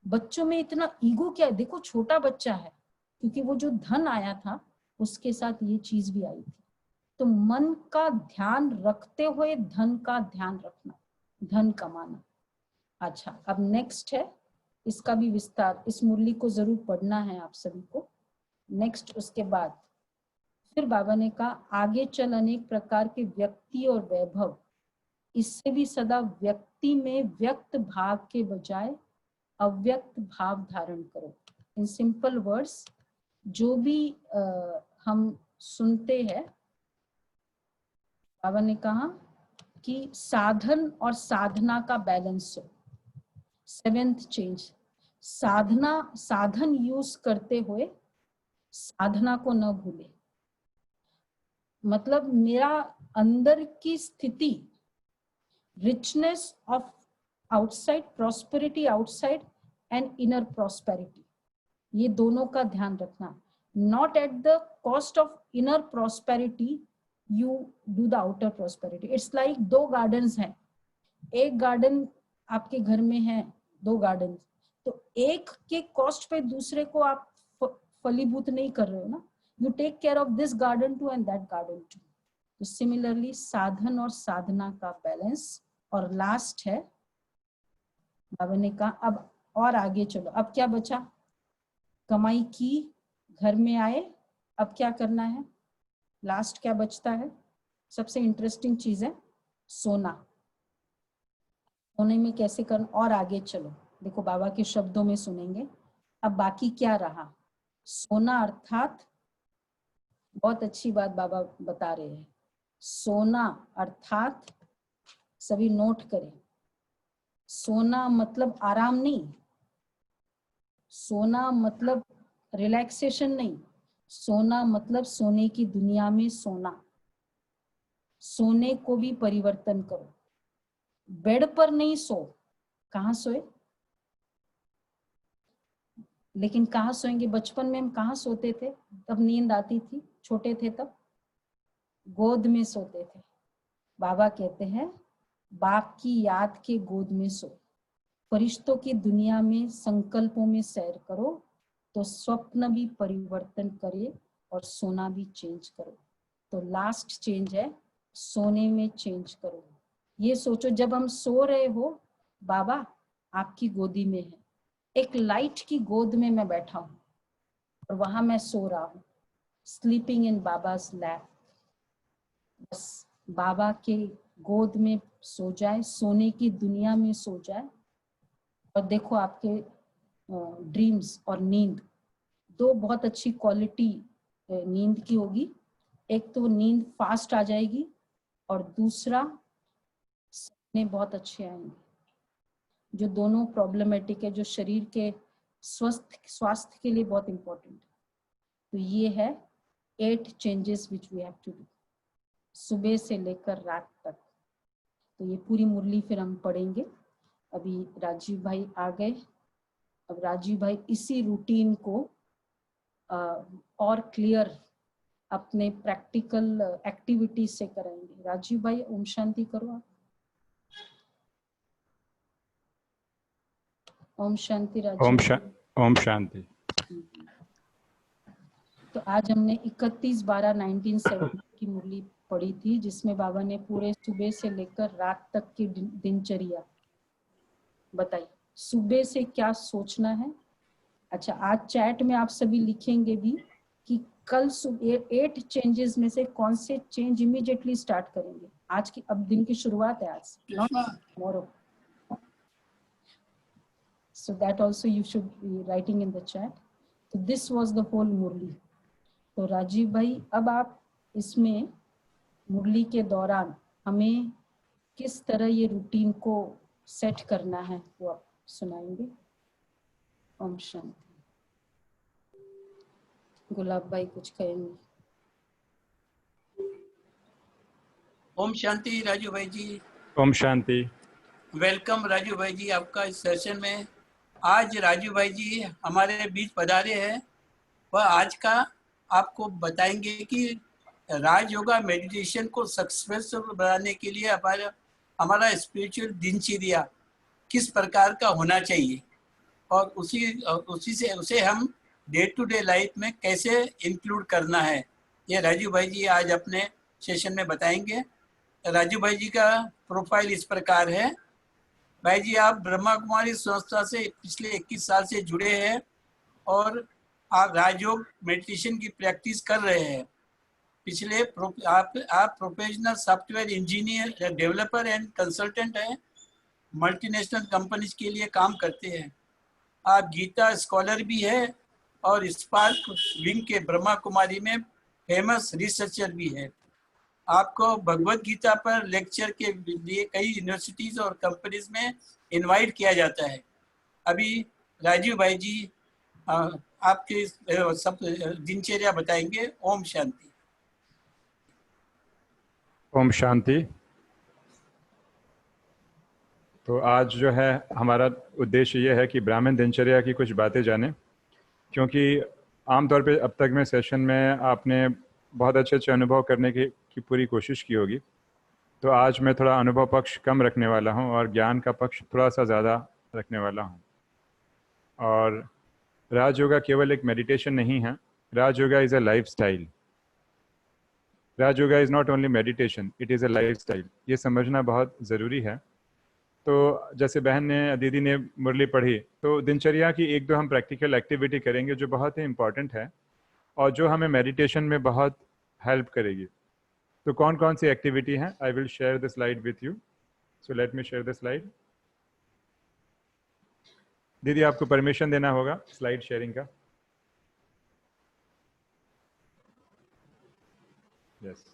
बच्चों में इतना ईगो क्या है? देखो छोटा बच्चा है, क्योंकि वो जो धन आया था उसके साथ ये चीज भी आई थी। तो मन का ध्यान रखते हुए धन का ध्यान रखना, धन कमाना। अच्छा, अब नेक्स्ट है, इसका भी विस्तार, इस मुरली को जरूर पढ़ना है आप सभी को। नेक्स्ट उसके बाद फिर बाबा ने कहा आगे चल अनेक प्रकार के व्यक्ति और वैभव, इससे भी सदा व्यक्ति में व्यक्त भाव के बजाय अव्यक्त भाव धारण करो। इन सिंपल वर्ड्स, जो भी हम सुनते हैं, बाबा ने कहा कि साधन और साधना का बैलेंस हो। सेवेंथ चेंज, साधन यूज करते हुए साधना को न भूले। मतलब मेरा अंदर की स्थिति, richness of outside prosperity, outside and inner prosperity, ये दोनों का ध्यान रखना। Not at the cost of inner prosperity you do the outer prosperity. It's like दो गार्डन्स हैं, एक गार्डन आपके घर में है, दो गार्डन, तो एक के कॉस्ट पे दूसरे को आप फलीभूत नहीं कर रहे हो ना। You take care of this garden too and that garden too. तो सिमिलरली साधन और साधना का बैलेंस। और लास्ट है, बाबा ने कहा अब और आगे चलो, अब क्या बचा, कमाई की, घर में आए, अब क्या करना है, लास्ट क्या बचता है, सबसे इंटरेस्टिंग चीज है सोना। सोने में कैसे करना, और आगे चलो, देखो बाबा के शब्दों में सुनेंगे। अब बाकी क्या रहा, सोना अर्थात, बहुत अच्छी बात बाबा बता रहे हैं, सोना अर्थात, सभी नोट करें, सोना मतलब आराम नहीं, सोना मतलब रिलैक्सेशन नहीं, सोना मतलब सोने की दुनिया में सोना। सोने को भी परिवर्तन करो, बेड पर नहीं सो, कहाँ सोए, लेकिन कहाँ सोएंगे, बचपन में हम कहाँ सोते थे, तब नींद आती थी, छोटे थे तब गोद में सोते थे। बाबा कहते हैं बाप की याद के गोद में सो, फरिश्तों की दुनिया में संकल्पों में सैर करो, तो स्वप्न भी परिवर्तन करे और सोना भी चेंज करो। तो लास्ट चेंज है, सोने में चेंज करो। ये सोचो जब हम सो रहे हो, बाबा आपकी गोदी में है, एक लाइट की गोद में मैं बैठा हूं और वहां मैं सो रहा हूं, स्लीपिंग इन बाबा's लैप। बस बाबा के गोद में सो जाए, सोने की दुनिया में सो जाए, और देखो आपके ड्रीम्स और नींद, दो बहुत अच्छी क्वालिटी नींद की होगी। एक तो नींद फास्ट आ जाएगी और दूसरा सपने बहुत अच्छे आएंगे, जो दोनों प्रॉब्लमेटिक है, जो शरीर के स्वास्थ्य के लिए बहुत इंपॉर्टेंट। तो ये है 8 changes which we have to do, सुबह से लेकर रात तक। तो ये पूरी मुरली फिर हम पढ़ेंगे। अभी राजीव भाई आ गए, अब राजीव भाई इसी रूटीन को और क्लियर अपने प्रैक्टिकल एक्टिविटी से करेंगे। राजीव भाई ओम शांति करो आप। ओम शांति राजीव। ओम शांति। तो आज हमने 31/12/1970 की मुरली पढ़ी थी, जिसमें बाबा ने पूरे सुबह से लेकर रात तक की दिनचर्या बताई, सुबह से क्या सोचना है। अच्छा, आज चैट में आप सभी लिखेंगे भी कि कल सुबह 8 चेंजेस में से कौन से चेंज इमीडिएटली स्टार्ट करेंगे? आज की, अब दिन की शुरुआत है आज, not tomorrow. So that also you should be writing in the chat. So this was the whole मुरली. तो राजीव भाई, अब आप इसमें मुरली के दौरान हमें किस तरह ये रूटीन को सेट करना है वो आप सुनाएंगे. ओम शांति. गुलाब भाई कुछ कहेंगे? ओम शांति राजू भाई जी. ओम शांति. वेलकम राजू भाई जी आपका इस सेशन में. आज राजू भाई जी हमारे बीच पधारे हैं. वह आज का आपको बताएंगे कि राज योगा मेडिटेशन को सक्सेसफुल बनाने के लिए हमारा स्पिरिचुअल दिनचर्या किस प्रकार का होना चाहिए और उसी से उसे हम डे टू डे लाइफ में कैसे इंक्लूड करना है, ये राजू भाई जी आज अपने सेशन में बताएंगे. राजू भाई जी का प्रोफाइल इस प्रकार है. भाई जी आप ब्रह्मा कुमारी संस्था से पिछले 21 साल से जुड़े हैं और आप राजयोग मेडिटेशन की प्रैक्टिस कर रहे हैं. पिछले आप professional software engineer, developer and consultant हैं. मल्टीनेशनल कंपनीज के लिए काम करते हैं. आप गीता स्कॉलर भी है और स्पार्क विंग के ब्रह्मा कुमारी में फेमस रिसर्चर भी है. आपको भगवत गीता पर लेक्चर के लिए कई यूनिवर्सिटीज और कंपनीज में इनवाइट किया जाता है. अभी राजीव भाई जी आपके सब दिनचर्या बताएंगे. ओम शांति. ओम शांति. तो आज जो है हमारा उद्देश्य ये है कि ब्राह्मण दिनचर्या की कुछ बातें जानें, क्योंकि आमतौर पे अब तक में सेशन में आपने बहुत अच्छे अनुभव करने की पूरी कोशिश की होगी. तो आज मैं थोड़ा अनुभव पक्ष कम रखने वाला हूं और ज्ञान का पक्ष थोड़ा सा ज़्यादा रखने वाला हूं. और राज योगा केवल एक मेडिटेशन नहीं है. Raj yoga is a life style. Raj yoga is not only meditation, it is a life style. ये समझना बहुत ज़रूरी है. तो जैसे बहन ने, दीदी ने मुरली पढ़ी, तो दिनचर्या की एक दो हम प्रैक्टिकल एक्टिविटी करेंगे जो बहुत ही इम्पॉर्टेंट है और जो हमें मेडिटेशन में बहुत हेल्प करेगी. तो कौन कौन सी एक्टिविटी हैं? I will share the slide with you. So let me share the slide. दीदी आपको परमिशन देना होगा स्लाइड शेयरिंग का. यस.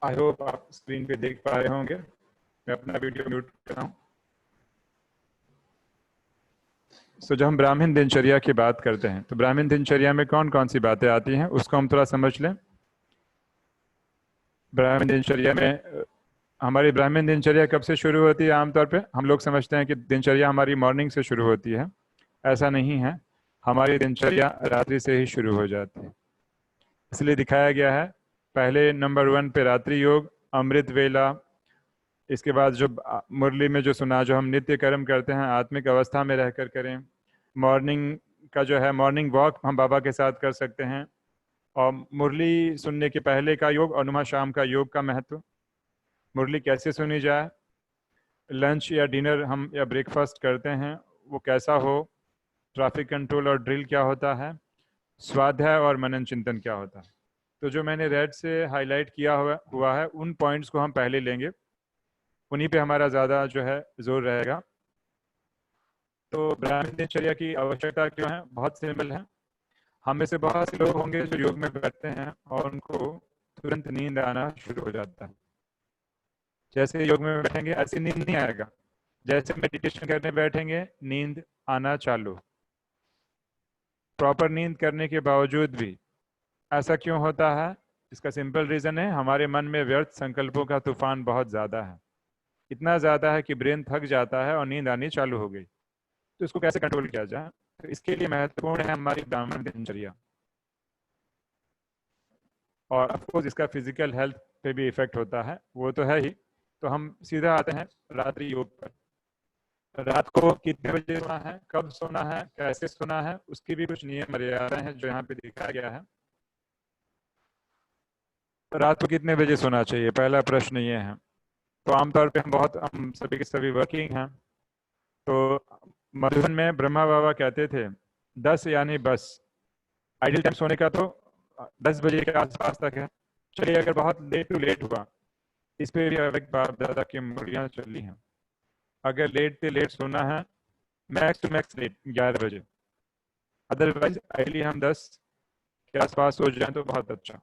आई होप आप स्क्रीन पे देख पा रहे होंगे. मैं अपना वीडियो म्यूट कर रहा हूँ. जब हम ब्राह्मण दिनचर्या की बात करते हैं तो ब्राह्मण दिनचर्या में कौन कौन सी बातें आती हैं उसको हम थोड़ा समझ लें. ब्राह्मण दिनचर्या में हमारी ब्राह्मण दिनचर्या कब से शुरू होती है? आमतौर पे हम लोग समझते हैं कि दिनचर्या हमारी मॉर्निंग से शुरू होती है. ऐसा नहीं है. हमारी दिनचर्या रात्रि से ही शुरू हो जाती है. इसलिए दिखाया गया है पहले नंबर 1 पे रात्रि योग, अमृत वेला. इसके बाद जो मुरली में जो सुना, जो हम नित्य कर्म करते हैं आत्मिक अवस्था में रहकर करें. मॉर्निंग का जो है मॉर्निंग वॉक हम बाबा के साथ कर सकते हैं. और मुरली सुनने के पहले का योग और नुमा शाम का योग का महत्व. मुरली कैसे सुनी जाए, लंच या डिनर हम या ब्रेकफास्ट करते हैं वो कैसा हो, ट्रैफिक कंट्रोल और ड्रिल क्या होता है, स्वाध्याय और मनन चिंतन क्या होता है. तो जो मैंने रेड से हाईलाइट किया हुआ है उन पॉइंट्स को हम पहले लेंगे, उन्हीं पे हमारा ज़्यादा जो है जोर रहेगा. तो ब्राह्मण दिनचर्या की आवश्यकता क्यों है? बहुत सिंपल है. हम में से बहुत से लोग होंगे जो योग में बैठते हैं और उनको तुरंत नींद आना शुरू हो जाता है. जैसे योग में बैठेंगे ऐसी नींद नहीं आएगा. जैसे मेडिटेशन करने बैठेंगे नींद आना चालू. प्रॉपर नींद करने के बावजूद भी ऐसा क्यों होता है? इसका सिंपल रीज़न है हमारे मन में व्यर्थ संकल्पों का तूफान बहुत ज़्यादा है. इतना ज़्यादा है कि ब्रेन थक जाता है और नींद आनी चालू हो गई. तो इसको कैसे कंट्रोल किया जाए? तो इसके लिए महत्वपूर्ण है हमारी ब्राह्मण दिनचर्या. और ऑफकोर्स इसका फिजिकल हेल्थ पे भी इफेक्ट होता है, वो तो है ही. तो हम सीधा आते हैं रात्रि योग पर. रात को कितने बजे सोना है, कब सोना है, कैसे सोना है, उसकी भी कुछ नियम मर्यादाएं हैं जो यहाँ पे दिखाया गया है. रात को कितने बजे सोना चाहिए, पहला प्रश्न ये है। तो आमतौर पे हम सभी के सभी वर्किंग हैं, तो मधुबन में ब्रह्मा बाबा कहते थे 10 यानी बस। आइडियल टाइम सोने का तो 10 बजे के आसपास तक है। चलिए अगर बहुत लेट टू लेट हुआ, इस पे भी एक बाप दादा की मुड़ियाँ चली हैं। अगर लेट से लेट सोना है, मैक्स टू मैक्स लेट 11 बजे, अदरवाइज आइडियली हम 10 के आसपास सो जाए तो बहुत अच्छा।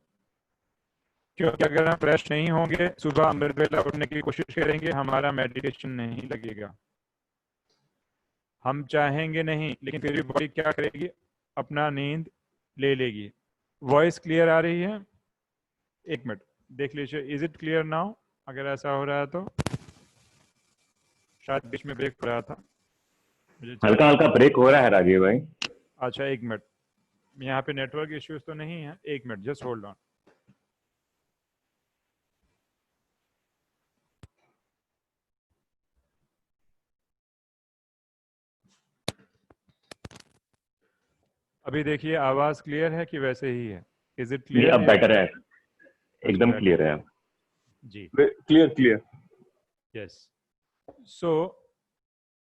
क्योंकि अगर हम फ्रेश नहीं होंगे, सुबह अमृत वेला उठने की कोशिश करेंगे, हमारा मेडिटेशन नहीं लगेगा। हम चाहेंगे नहीं, लेकिन फिर भी बॉडी क्या करेगी, अपना नींद ले लेगी। वॉइस क्लियर आ रही है? एक मिनट देख लीजिए, इज इट क्लियर नाउ? अगर ऐसा हो रहा है तो शायद बीच में ब्रेक हो रहा था, हल्का हल्का ब्रेक हो रहा है राजीव भाई। अच्छा एक मिनट, यहाँ पे नेटवर्क इश्यूज तो नहीं है, एक मिनट जस्ट होल्ड ऑन। अभी देखिए आवाज क्लियर है कि वैसे ही है? Is it clear? अब बेटर है, एकदम better. क्लियर है जी, क्लियर। यस। सो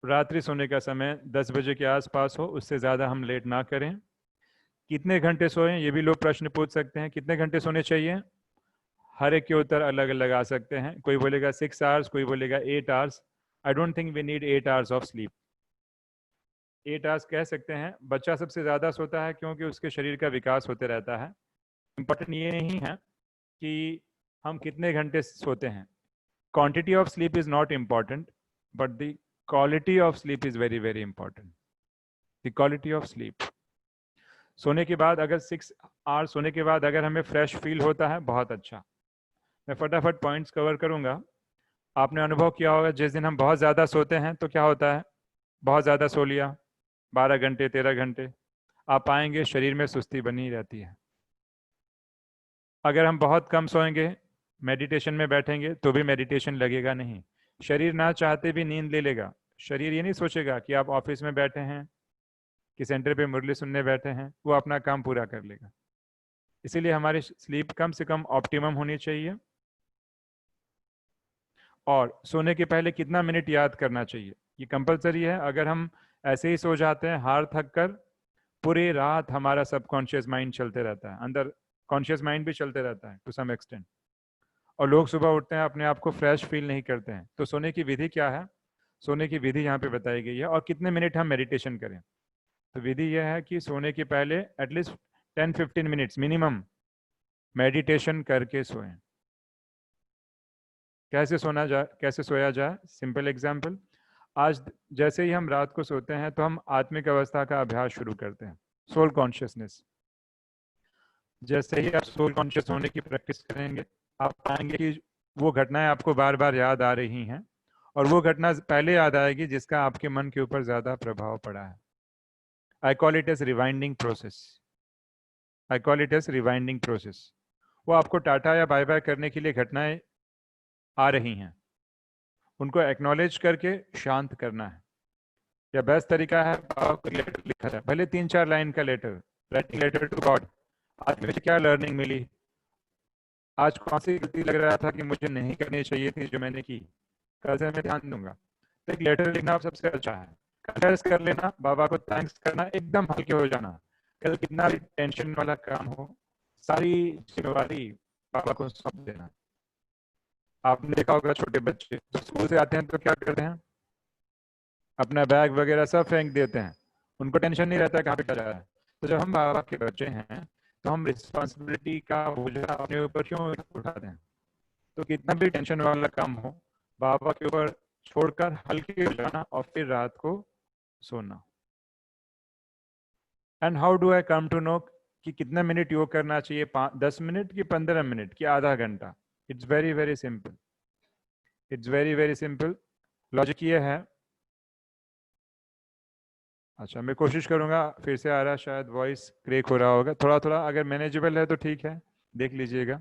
रात्रि सोने का समय 10 बजे के आसपास हो, उससे ज़्यादा हम लेट ना करें। कितने घंटे सोएं, ये भी लोग प्रश्न पूछ सकते हैं, कितने घंटे सोने चाहिए? हर एक के उत्तर अलग अलग आ सकते हैं। कोई बोलेगा 6 आवर्स, कोई बोलेगा 8 hours. I don't think we need 8 hours of sleep. 8 hours कह सकते हैं। बच्चा सबसे ज़्यादा सोता है क्योंकि उसके शरीर का विकास होते रहता है। इम्पोर्टेंट ये नहीं है कि हम कितने घंटे सोते हैं। Quantity of sleep is not important, but the quality of sleep is very very important. The quality of sleep. सोने के बाद अगर 6 आवर्स सोने के बाद अगर हमें फ्रेश फील होता है, बहुत अच्छा। मैं फटाफट पॉइंट्स कवर करूंगा। आपने अनुभव किया होगा जिस दिन हम बहुत ज़्यादा सोते हैं तो क्या होता है, बहुत ज़्यादा सो लिया, 12 घंटे 13 घंटे, आप पाएंगे शरीर में सुस्ती बनी रहती है। अगर हम बहुत कम सोएंगे, मेडिटेशन में बैठेंगे तो भी मेडिटेशन लगेगा नहीं। शरीर ना चाहते भी नींद ले लेगा। शरीर ये नहीं सोचेगा कि आप ऑफिस में बैठे हैं कि सेंटर पे मुरली सुनने बैठे हैं, वो अपना काम पूरा कर लेगा। इसीलिए हमारी स्लीप कम से कम ऑप्टिमम होनी चाहिए। और सोने के पहले कितना मिनट याद करना चाहिए, ये कंपलसरी है। अगर हम ऐसे ही सो जाते हैं हार थक कर, पूरी रात हमारा सबकॉन्शियस माइंड चलते रहता है, अंदर कॉन्शियस माइंड भी चलते रहता है टू सम एक्सटेंट, और लोग सुबह उठते हैं अपने आप को फ्रेश फील नहीं करते हैं। तो सोने की विधि क्या है? सोने की विधि यहाँ पे बताई गई है, और कितने मिनट हम मेडिटेशन करें। तो विधि यह है कि सोने के पहले एटलीस्ट 10-15 मिनट्स मिनिमम मेडिटेशन करके सोएं। कैसे सोया जाए? सिंपल एग्जाम्पल, आज जैसे ही हम रात को सोते हैं तो हम आत्मिक अवस्था का अभ्यास शुरू करते हैं, सोल कॉन्शियसनेस। जैसे ही आप सोल कॉन्शियस होने की प्रैक्टिस करेंगे, आप पाएंगे कि वो घटनाएं आपको बार बार याद आ रही हैं, और वो घटना पहले याद आएगी जिसका आपके मन के ऊपर ज़्यादा प्रभाव पड़ा है। I call it as rewinding process. I call it as rewinding process. वो आपको टाटा या बाय बाय करने के लिए घटनाएं आ रही हैं, उनको एक्नॉलेज करके शांत करना है। या बेस्ट तरीका है, लेटर लिखा है, भले 3-4 लाइन का letter, writing letter to God. आज मुझे क्या लर्निंग मिली, आज कौन सी गलती लग रहा था कि मुझे नहीं करनी चाहिए थी जो मैंने की, कल से मैं ध्यान दूंगा। तो एक लेटर लिखना सबसे अच्छा है। कन्फेस कर लेना, बाबा को थैंक्स करना, एकदम हल्के हो जाना। कल कितना भी टेंशन वाला काम हो, सारी जिम्मेवारी बाबा को सौंप देना। आपने देखा होगा छोटे बच्चे तो स्कूल से आते हैं तो क्या करते हैं, अपना बैग वगैरह सब फेंक देते हैं, उनको टेंशन नहीं रहता कहाँ पे क्या जा रहा है। तो जब हम बाबा के बच्चे हैं तो हम रिस्पॉन्सिबिलिटी का बोझ अपने ऊपर क्यों उठाते हैं? तो कितना भी टेंशन वाला काम हो, बाबा के ऊपर छोड़कर हल्के हो जाना और फिर रात को सोना। And how do I come to know कि कितने मिनट योग करना चाहिए, 10 मिनट कि 15 मिनट कि आधा घंटा? It's very very simple. It's very very simple. Logic ये है, अच्छा मैं कोशिश करूंगा, फिर से आ रहा, शायद वॉइस क्रेक हो रहा होगा थोड़ा थोड़ा, अगर मैनेजेबल है तो ठीक है, देख लीजिएगा।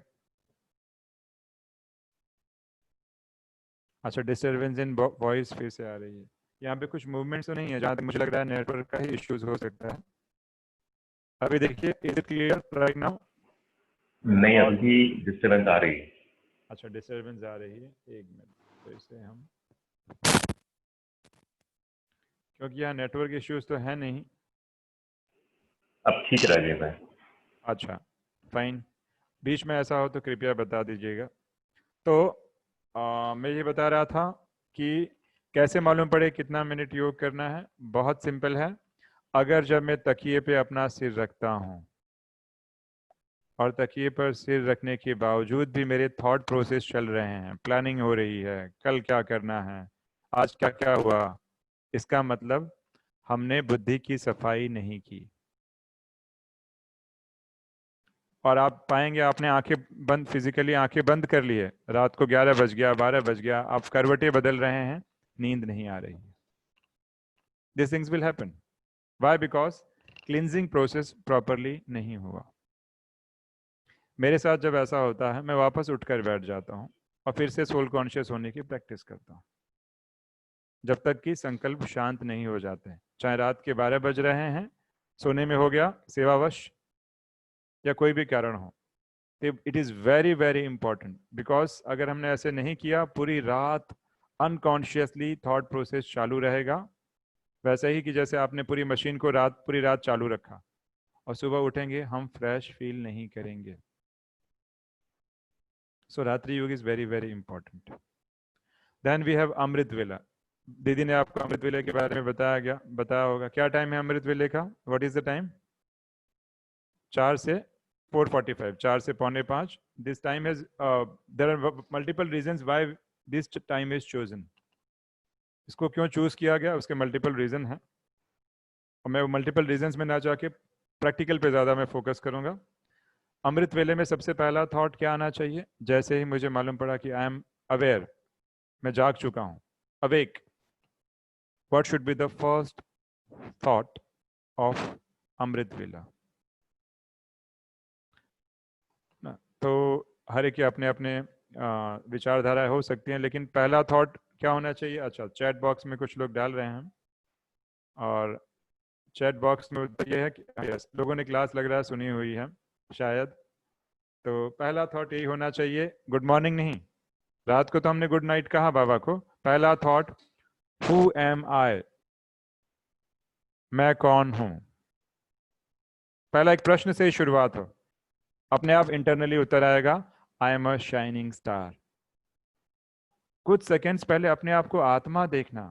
अच्छा, डिस्टर्बेंस इन वॉइस फिर से आ रही है। यहाँ पे कुछ मूवमेंट्स तो नहीं है, जहाँ तक मुझे लग रहा है नेटवर्क का ही इश्यूज हो सकता है। अभी देखिए, is it clear right now? नहीं, अभी डिस्टर्बेंस आ रही है। अच्छा, डिस्टर्बेंस आ रही है, एक मिनट। तो इसे हम, क्योंकि यहाँ नेटवर्क इश्यूज तो है नहीं। अब ठीक है राजीव भाई। अच्छा, फाइन। बीच में ऐसा हो तो कृपया बता दीजिएगा। तो मैं ये बता रहा था कि कैसे मालूम पड़े कितना मिनट योग करना है। बहुत सिंपल है। अगर जब मैं तकिए पे अपना सिर रखता हूँ और तकिए पर सिर रखने के बावजूद भी मेरे थॉट प्रोसेस चल रहे हैं, प्लानिंग हो रही है, कल क्या करना है, आज क्या क्या हुआ, इसका मतलब हमने बुद्धि की सफाई नहीं की। और आप पाएंगे आपने आंखें बंद, फिजिकली आंखें बंद कर ली है, रात को 11 बज गया, 12 बज गया, आप करवटें बदल रहे हैं, नींद नहीं आ रही है। This things will happen. Why? Because cleansing process properly नहीं हुआ। मेरे साथ जब ऐसा होता है मैं वापस उठकर बैठ जाता हूँ और फिर से सोल कॉन्शियस होने की प्रैक्टिस करता हूँ, जब तक कि संकल्प शांत नहीं हो जाते हैं। चाहे रात के 12 बज रहे हैं, सोने में हो गया सेवावश, या कोई भी कारण हो, it is very very important. Because अगर हमने ऐसे नहीं किया, पूरी रात अनकॉन्शियसली थॉट प्रोसेस चालू रहेगा। वैसे ही कि जैसे आपने पूरी मशीन को पूरी रात चालू रखा और सुबह उठेंगे हम फ्रेश फील नहीं करेंगे। So ratri yog is very very important. Then we have Amrit Vela. दीदी ने आपको अमृत वेले के बारे में बताया होगा। क्या टाइम है अमृत वेले का? What is the time? 4 से 4:45, 4 से 4:45। This time is, there are multiple reasons why this time is chosen. इसको क्यों चूज किया गया, उसके मल्टीपल रीजन हैं, और मैं मल्टीपल रीजंस में ना जाके प्रैक्टिकल पे ज़्यादा मैं फोकस करूंगा। अमृत वेले में सबसे पहला थॉट क्या आना चाहिए? जैसे ही मुझे मालूम पड़ा कि आई एम अवेयर, मैं जाग चुका हूं, awake, what should be the first thought of Amrit Vela? तो हर एक के अपने अपने विचारधारा हो सकती हैं, लेकिन पहला थॉट क्या होना चाहिए? अच्छा, चैट बॉक्स में कुछ लोग डाल रहे हैं, और चैट बॉक्स में ये है कि यस, लोगों ने क्लास लग रहा है सुनी हुई है शायद। तो पहला थॉट यही होना चाहिए, गुड मॉर्निंग नहीं, रात को तो हमने गुड नाइट कहा बाबा को। पहला थॉट, हु एम आई, मैं कौन हूं। पहला एक प्रश्न से ही शुरुआत हो, अपने आप इंटरनली उत्तर आएगा, I am a shining star. कुछ सेकंड्स पहले अपने आप को आत्मा देखना,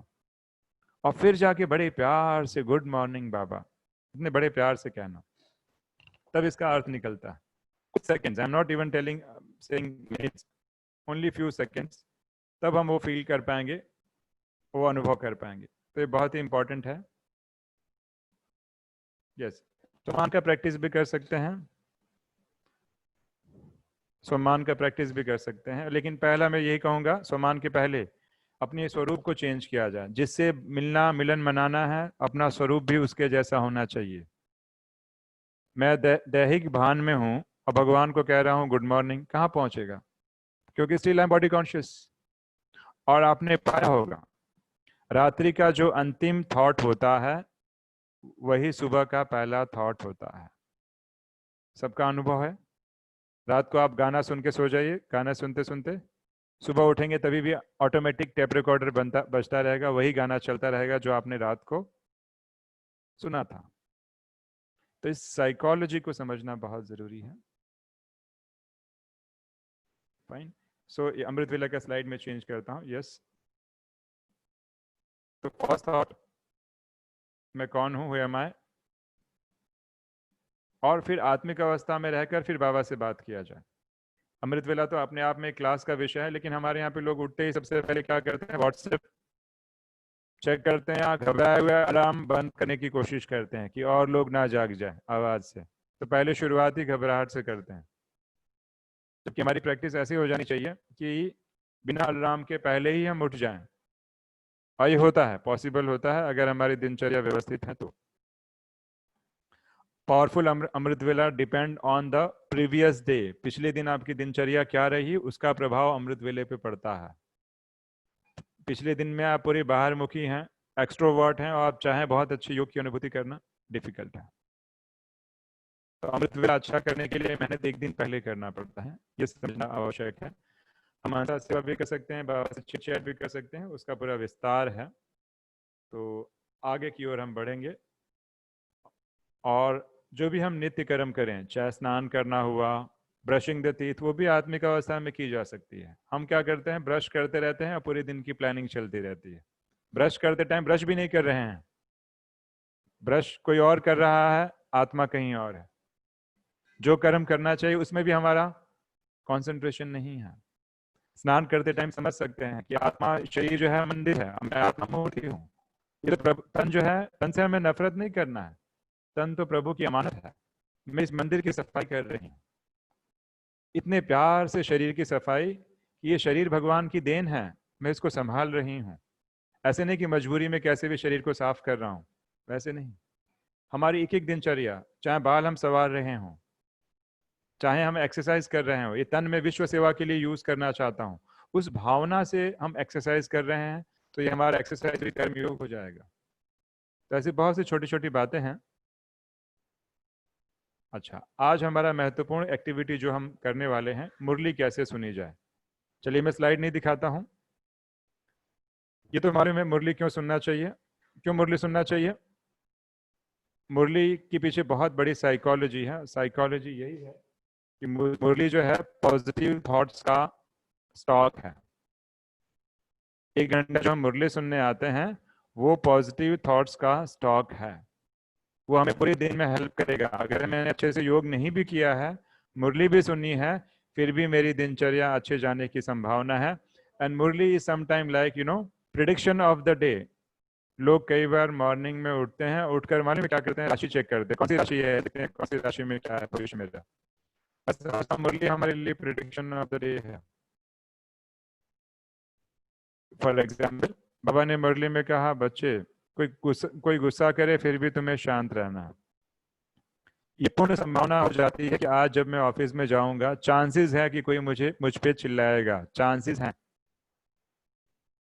और फिर जाके बड़े प्यार से गुड मॉर्निंग बाबा, इतने बड़े प्यार से कहना, तब इसका अर्थ निकलता है। कुछ seconds, I am not even telling saying minutes, only few seconds, तब हम वो फील कर पाएंगे, वो अनुभव कर पाएंगे। तो ये बहुत ही इंपॉर्टेंट है। यस, सम्मान का प्रैक्टिस भी कर सकते हैं, सम्मान का प्रैक्टिस भी कर सकते हैं, लेकिन पहला मैं यही कहूंगा, सम्मान के पहले अपने स्वरूप को चेंज किया जाए। जिससे मिलन मनाना है, अपना स्वरूप भी उसके जैसा होना चाहिए। मैं दैहिक भान में हूं और भगवान को कह रहा हूं गुड मॉर्निंग, कहाँ पहुंचेगा? क्योंकि still I am body conscious. और आपने पाया होगा, रात्रि का जो अंतिम थॉट होता है वही सुबह का पहला थॉट होता है। सबका अनुभव है। रात को आप गाना सुन के सो जाइए, गाना सुनते सुनते सुबह उठेंगे तभी भी ऑटोमेटिक टेप रिकॉर्डर बजता रहेगा, वही गाना चलता रहेगा जो आपने रात को सुना था। तो इस साइकोलॉजी को समझना बहुत जरूरी है। फाइन। सो अमृत वेला का स्लाइड में चेंज करता हूँ। यस, तो फर्स्ट थॉट, मैं कौन हूँ, हु एम आई, और फिर आत्मिक अवस्था में रहकर फिर बाबा से बात किया जाए। अमृत वेला तो अपने आप में क्लास का विषय है, लेकिन हमारे यहाँ पे लोग उठते ही सबसे पहले क्या करते हैं? व्हाट्सएप चेक करते हैं, या घबराए हुए अलार्म बंद करने की कोशिश करते हैं कि और लोग ना जाग जाए आवाज से। तो पहले शुरुआत ही घबराहट से करते हैं, जबकि हमारी प्रैक्टिस ऐसी हो जानी चाहिए कि बिना अलार्म के पहले ही हम उठ जाएं। और ये होता है, पॉसिबल होता है अगर हमारी दिनचर्या व्यवस्थित है तो। पावरफुल अमृत वेला depend on the previous day. पिछले दिन आपकी दिनचर्या क्या रही, उसका प्रभाव अमृत वेले पे पड़ता है। पिछले दिन में आप पूरे बाहर मुखी हैं, एक्सट्रोवर्ट हैं, और आप चाहें बहुत अच्छे योग की अनुभूति करना डिफिकल्ट है। तो अमृत वेला अच्छा करने के लिए मेहनत एक दिन पहले करना पड़ता है, ये समझना आवश्यक है। हम मानसा सेवा भी कर सकते हैं, बाबा से चिट चैट भी कर सकते हैं, उसका पूरा विस्तार है। तो आगे की ओर हम बढ़ेंगे। और जो भी हम नित्य कर्म करें, चाहे स्नान करना हुआ, ब्रशिंग द टीथ, वो भी आत्मिक अवस्था में की जा सकती है। हम क्या करते हैं, ब्रश करते रहते हैं और पूरे दिन की प्लानिंग चलती रहती है। ब्रश करते टाइम ब्रश भी नहीं कर रहे हैं, ब्रश कोई और कर रहा है, आत्मा कहीं और है। जो कर्म करना चाहिए उसमें भी हमारा कंसंट्रेशन नहीं है। स्नान करते टाइम समझ सकते हैं कि आत्मा, शरीर जो है मंदिर है, मैं आत्मा मूर्ति हूँ। ये तो तन जो है, तन से हमें नफरत नहीं करना है, तन तो प्रभु की अमानत है। मैं इस मंदिर की सफाई कर रही हूँ, इतने प्यार से शरीर की सफाई कि ये शरीर भगवान की देन है, मैं इसको संभाल रही हूँ। ऐसे नहीं कि मजबूरी में कैसे भी शरीर को साफ कर रहा हूँ, वैसे नहीं। हमारी एक एक दिनचर्या, चाहे बाल हम संवार रहे हों, चाहे हम एक्सरसाइज कर रहे हो, ये तन में विश्व सेवा के लिए यूज करना चाहता हूँ, उस भावना से हम एक्सरसाइज कर रहे हैं, तो ये हमारा एक्सरसाइज भी कर्मयोग हो जाएगा। तो ऐसी बहुत सी छोटी छोटी बातें हैं। अच्छा, आज हमारा महत्वपूर्ण एक्टिविटी जो हम करने वाले हैं, मुरली कैसे सुनी जाए। चलिए मैं स्लाइड नहीं दिखाता हूं। ये तो हमारे में मुरली क्यों सुनना चाहिए, क्यों मुरली सुनना चाहिए। मुरली के पीछे बहुत बड़ी साइकोलॉजी है। साइकोलॉजी यही है कि मुरली जो है पॉजिटिव थॉट्स का स्टॉक है। 1 घंटा जो हम मुरली सुनने आते हैं, वो पॉजिटिव थॉट्स का स्टॉक है। वो हमें पूरे दिन में हेल्प करेगा। अगर मैंने अच्छे से योग नहीं भी किया है, मुरली भी सुनी है, फिर भी मेरी दिनचर्या अच्छे जाने की संभावना है। And Murli is sometime like prediction of the day. लोग कई बार मॉर्निंग में उठते हैं, उठकर मालूम है क्या करते हैं, राशि चेक करते हैं, कौन सी राशि है, देखते हैं कौन सी राशि में क्या है भविष्य मेरा। बस मुरली हमारे लिए प्रिडिक्शन ऑफ द डे है। फॉर एग्जाम्पल, बाबा ने मुरली में कहा, बच्चे कोई गुस्सा करे फिर भी तुम्हें शांत रहना है। ये पूर्ण संभावना हो जाती है कि आज जब मैं ऑफिस में जाऊंगा, चांसेस है कि कोई मुझ पे चिल्लाएगा, चांसेस हैं,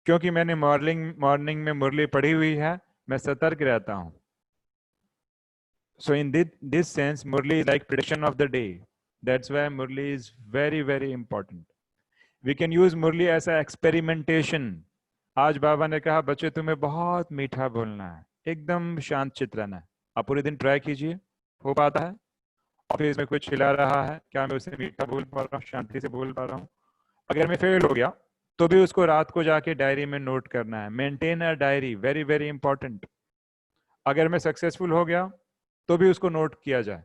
क्योंकि मैंने मॉर्निंग में मुरली पढ़ी हुई है, मैं सतर्क रहता हूं। So in this sense Murli is like prediction of the day. That's why Murli is very very important. We can use Murli as a experimentation. आज बाबा ने कहा, बच्चे तुम्हें बहुत मीठा बोलना है, एकदम शांत चित रहना है। आप पूरे दिन ट्राई कीजिए, हो पाता है। ऑफिस में कुछ खिला रहा है, क्या मैं उसे मीठा बोल पा रहा हूँ, शांति से बोल पा रहा हूँ। अगर मैं फेल हो गया तो भी उसको रात को जाके डायरी में नोट करना है। Maintain a diary, very very important. अगर मैं सक्सेसफुल हो गया तो भी उसको नोट किया जाए।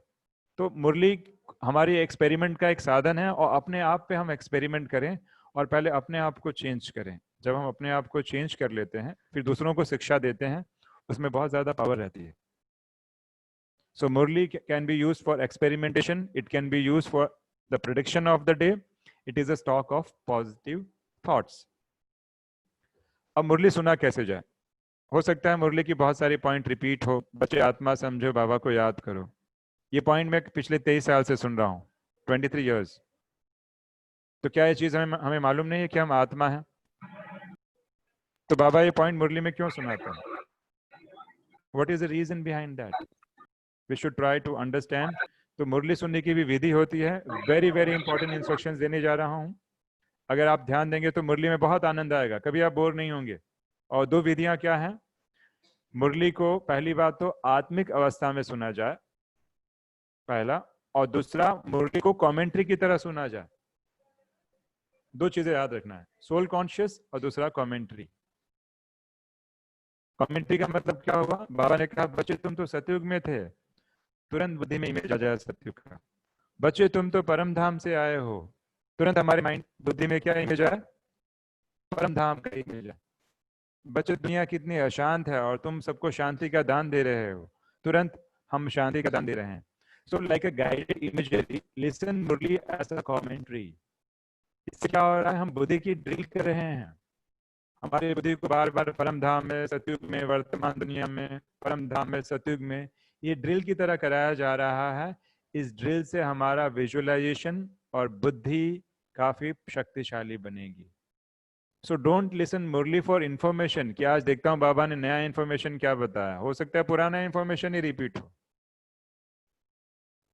तो मुरली हमारी एक्सपेरिमेंट का एक साधन है, और अपने आप पे हम एक्सपेरिमेंट करें और पहले अपने आप को चेंज करें। जब हम अपने आप को चेंज कर लेते हैं, फिर दूसरों को शिक्षा देते हैं, उसमें बहुत ज्यादा पावर रहती है। So Murli can be used for experimentation. It can be used for the prediction of the day. It is a stock of positive thoughts. अब मुरली सुना कैसे जाए। हो सकता है मुरली की बहुत सारी पॉइंट रिपीट हो। बच्चे आत्मा समझो, बाबा को याद करो, ये पॉइंट मैं पिछले 23 साल से सुन रहा हूँ, 23 years। तो क्या ये चीज हमें मालूम नहीं है कि हम आत्मा हैं? तो बाबा ये पॉइंट मुरली में क्यों सुनाते हैं? What is the reason behind that? We should try to understand। तो मुरली सुनने की भी विधि होती है। वेरी वेरी इंपॉर्टेंट इंस्ट्रक्शंस देने जा रहा हूँ। अगर आप ध्यान देंगे तो मुरली में बहुत आनंद आएगा, कभी आप बोर नहीं होंगे। और 2 विधियां क्या हैं? मुरली को पहली बात तो आत्मिक अवस्था में सुना जाए, पहला, और दूसरा मुरली को कमेंट्री की तरह सुना जाए। 2 चीजें याद रखना है, सोल कॉन्शियस और दूसरा कमेंट्री। कमेंट्री का मतलब क्या होगा? बाबा ने कहा, बच्चे तुम तो सतयुग में थे, तुरंत बुद्धि में इमेज आ जाए सतयुग का। बच्चे तुम तो परम धाम से आए हो, तुरंत हमारे माइंड बुद्धि में क्या इमेज आए? परम धाम का इमेज है। बच्चे दुनिया कितनी अशांत है और तुम सबको शांति का दान दे रहे हो, तुरंत हम शांति का दान दे रहे हैं। So like a guided imagery, listen Murli as a commentary. इससे क्या हो रहा है? हम बुद्धि की ड्रिल कर रहे हैं। हमारी बुद्धि को बार बार परम धाम में, सतयुग में, वर्तमान दुनिया में, परम धाम में, सतयुग में, ये ड्रिल की तरह कराया जा रहा है। इस ड्रिल से हमारा विजुअलाइजेशन और बुद्धि काफी शक्तिशाली बनेगी। So don't listen Murli for information कि आज देखता हूं बाबा ने नया इंफॉर्मेशन क्या बताया। हो सकता है पुराना इंफॉर्मेशन ही रिपीट हो।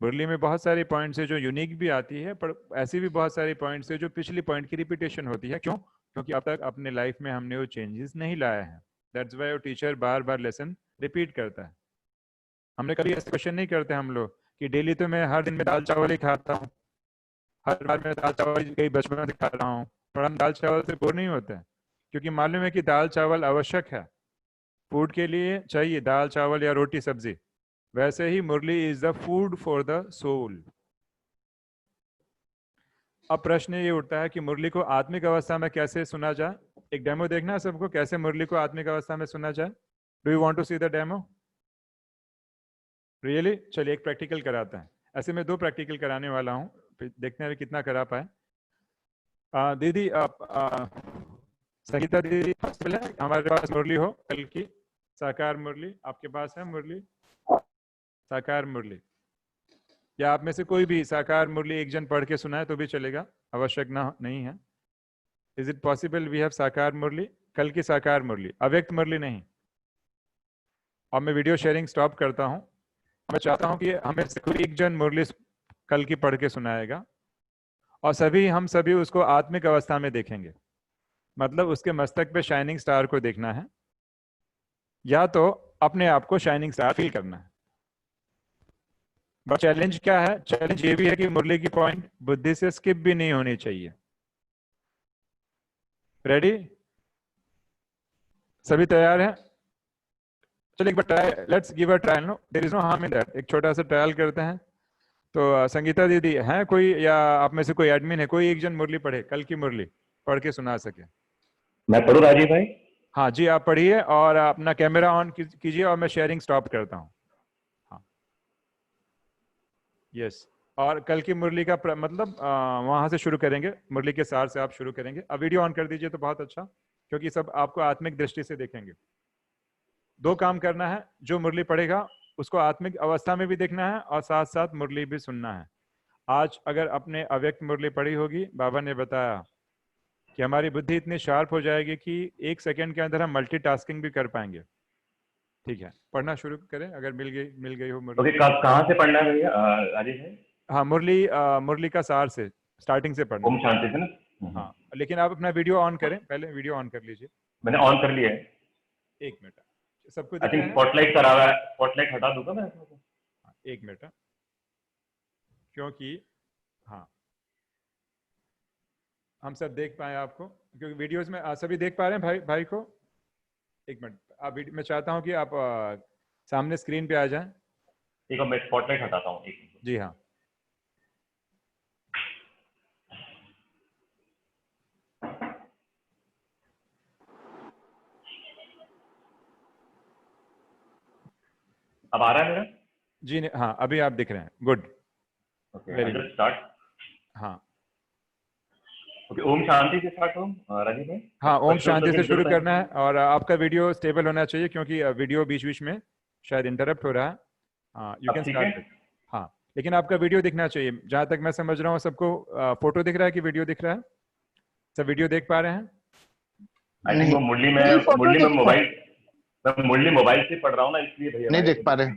मुरली में बहुत सारी पॉइंट्स है जो यूनिक भी आती है, पर ऐसी भी बहुत सारी पॉइंट्स है जो पिछली पॉइंट की रिपीटेशन होती है। क्यों? क्योंकि अब तक अपने लाइफ में हमने वो चेंजेस नहीं लाए हैं। That's why teacher bar bar lesson repeat करता है। हमने कभी ऐसे क्वेश्चन नहीं करते हम लोग कि डेली तो मैं हर दिन में दाल चावल ही खाता हूँ, हर बार मैं दाल चावल कई बचपन से खा रहा हूँ, पर हम दाल चावल से बोर नहीं होते हैं, क्योंकि मालूम है कि दाल चावल आवश्यक है फूड के लिए, चाहिए दाल चावल या रोटी सब्जी। वैसे ही Murli is the food for the soul. अब प्रश्न ये उठता है कि मुरली को आत्मिक अवस्था में कैसे सुना जाए। एक डेमो देखना है सबको, कैसे मुरली को आत्मिक अवस्था में सुना जाए। Do you want to see the demo? Really? चलिए एक प्रैक्टिकल कराते हैं। ऐसे मैं 2 प्रैक्टिकल कराने वाला हूँ, देखते हैं कितना करा पाए। दीदी आप संगीता दीदी, हमारे पास मुरली हो कल की, साकार मुरली आपके पास है? मुरली साकार मुरली, या आप में से कोई भी साकार मुरली एक जन पढ़ के सुनाए तो भी चलेगा, आवश्यक ना नहीं है। Is it possible we have Sakar Murli? कल की साकार मुरली, अव्यक्त मुरली नहीं। और मैं वीडियो शेयरिंग स्टॉप करता हूं। मैं चाहता हूं कि हमें से कोई एक जन मुरली कल की पढ़ के सुनाएगा, और हम सभी उसको आत्मिक अवस्था में देखेंगे। मतलब उसके मस्तक पे शाइनिंग स्टार को देखना है, या तो अपने आप को शाइनिंग स्टार फील करना है। बट चैलेंज क्या है? चैलेंज ये भी है कि मुरली की पॉइंट बुद्धि से स्किप भी नहीं होनी चाहिए। रेडी? सभी तैयार हैं? चलिए एक बार try, let's give a trial. No, there is no harm in that. एक छोटा सा ट्रायल करते हैं। तो संगीता दीदी हैं कोई, या आप में से कोई एडमिन है, कोई एक जन मुरली पढ़े, कल की मुरली पढ़ के सुना सके? मैं पढ़ूं राजीव भाई? हाँ जी, आप पढ़िए और अपना कैमरा ऑन कीजिए, और मैं शेयरिंग स्टॉप करता हूँ। हाँ, यस। और कल की मुरली का मतलब वहां से शुरू करेंगे, मुरली के सार से आप शुरू करेंगे। अब वीडियो ऑन कर दीजिए तो बहुत अच्छा, क्योंकि सब आपको आत्मिक दृष्टि से देखेंगे। 2 काम करना है, जो मुरली पढ़ेगा उसको आत्मिक अवस्था में भी देखना है और साथ साथ मुरली भी सुनना है। आज अगर अपने अव्यक्त मुरली पढ़ी होगी, बाबा ने बताया कि हमारी बुद्धि इतनी शार्प हो जाएगी कि 1 सेकंड के अंदर हम मल्टीटास्किंग भी कर पाएंगे। ठीक है, पढ़ना शुरू करें अगर मिल गई हो मुरली। ओके, कहाँ से पढ़ना है भैया राजीव भाई? हाँ, मुरली का सार से, स्टार्टिंग से पढ़ना। ओम शांति से ना? हाँ, लेकिन आप अपना वीडियो ऑन करें, पहले वीडियो ऑन कर लीजिए। मैंने ऑन कर लिया है। 1 मिनट, सबको आई दिख थिंक रहा है? स्पॉटलाइट करा हुआ है, स्पॉटलाइट हटा दूंगा मैं इसमें। 1 मिनट, क्योंकि हाँ हम सब देख पाए आपको, क्योंकि वीडियोस में सभी देख पा रहे हैं भाई को। 1 मिनट, आप मैं चाहता हूं कि आप सामने स्क्रीन पे आ जाएं। ठीक है, मैं स्पॉटलाइट हटाता हूँ। जी हाँ। अब आ रहा है मेरा? जी हाँ, अभी आप दिख रहे हैं। Good, very good. स्टार्ट। हाँ ओके, ओम शांति से स्टार्ट हो राजीव भाई? हाँ, ओम शांति से शुरू करना है, और आपका वीडियो स्टेबल होना चाहिए, क्योंकि वीडियो बीच बीच में शायद इंटरप्ट हो रहा है। हाँ, यू कैन स्टार्ट। हाँ, लेकिन आपका वीडियो दिखना चाहिए। जहां तक मैं समझ रहा हूँ सबको फोटो दिख रहा है कि वीडियो दिख रहा है? सब वीडियो देख पा रहे हैं? आई थिंक वो मुरली में मोबाइल से पढ़ रहा हूँ ना, इसलिए भैया नहीं देख पा रहे।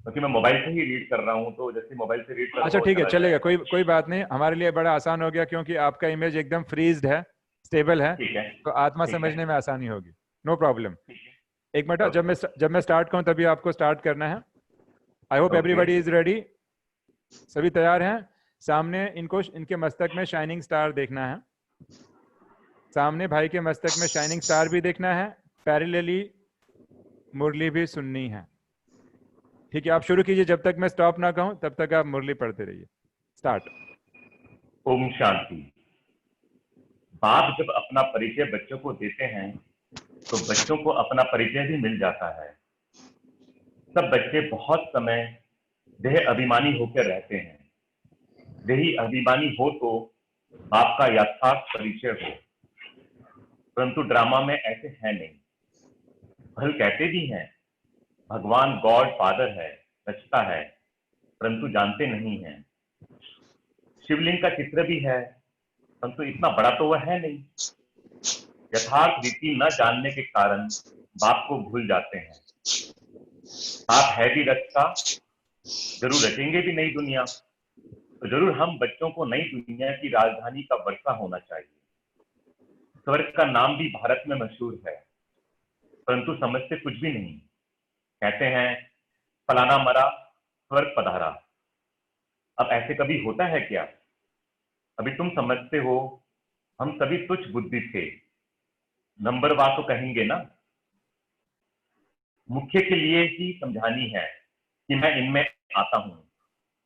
क्योंकि मैं मोबाइल से ही रीड कर रहा हूँ, तो जैसे मोबाइल से रीड कर। अच्छा ठीक है, चलेगा, कोई बात नहीं, हमारे लिए बड़ा आसान हो गया, क्योंकि आपका इमेज एकदम फ्रीज्ड है, स्टेबल है, तो आत्मा समझने में आसानी होगी। No problem. 1 मिनट, जब मैं स्टार्ट करूं तभी आपको स्टार्ट करना है। I hope everybody is ready. सभी तैयार हैं? सामने इनके मस्तक में शाइनिंग स्टार देखना है। सामने भाई के मस्तक में शाइनिंग स्टार भी देखना है, पैरेलली मुरली भी सुननी है। ठीक है, आप शुरू कीजिए, जब तक मैं स्टॉप ना कहूं तब तक आप मुरली पढ़ते रहिए। स्टार्ट। ओम शांति। बाप जब अपना परिचय बच्चों को देते हैं तो बच्चों को अपना परिचय भी मिल जाता है। सब बच्चे बहुत समय देह अभिमानी होकर रहते हैं। देही अभिमानी हो तो बाप का यथार्थ परिचय हो, परंतु ड्रामा में ऐसे है नहीं। भल कहते भी हैं भगवान गॉड फादर है, रचता है, परंतु जानते नहीं हैं। शिवलिंग का चित्र भी है, परंतु इतना बड़ा तो वह है नहीं। यथार्थ रीति न जानने के कारण बाप को भूल जाते हैं। बाप है भी रचता, जरूर रचेंगे भी नई दुनिया, तो जरूर हम बच्चों को नई दुनिया की राजधानी का वर्षा होना चाहिए। स्वर्ग का नाम भी भारत में मशहूर है, परंतु समझते कुछ भी नहीं। कहते हैं फलाना मरा स्वर्ग पधारा। अब ऐसे कभी होता है क्या? अभी तुम समझते हो हम सभी तुच्छ बुद्धि थे, नंबरवार तो कहेंगे ना। मुख्य के लिए ही समझानी है कि मैं इनमें आता हूं,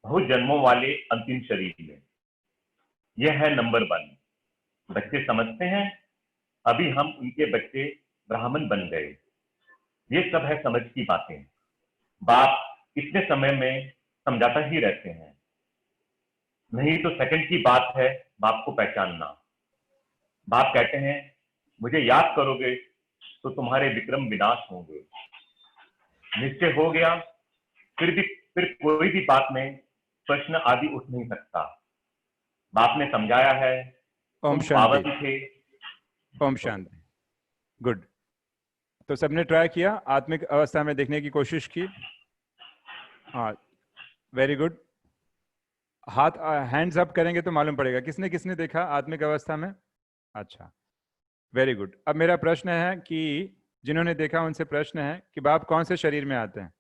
बहुत जन्मों वाले अंतिम शरीर में। यह है नंबर 1। बच्चे समझते हैं, अभी हम उनके बच्चे ब्राह्मण बन गए। ये सब है समझ की बातें। बाप इतने समय में समझाता ही रहते हैं, नहीं तो सेकंड की बात है बाप को पहचानना। बाप कहते हैं मुझे याद करोगे तो तुम्हारे विक्रम विनाश होंगे। निश्चय हो गया, फिर कोई भी बात में प्रश्न आदि उठ नहीं सकता। बाप ने समझाया है ओम तुम शांति। पावन थे। ओम शांति। गुड। तो सबने ट्राई किया, आत्मिक अवस्था में देखने की कोशिश की। हाँ, वेरी गुड। हाथ हैंड्स अप करेंगे तो मालूम पड़ेगा किसने किसने देखा आत्मिक अवस्था में। अच्छा, वेरी गुड। अब मेरा प्रश्न है कि जिन्होंने देखा उनसे प्रश्न है कि बाप कौन से शरीर में आते हैं?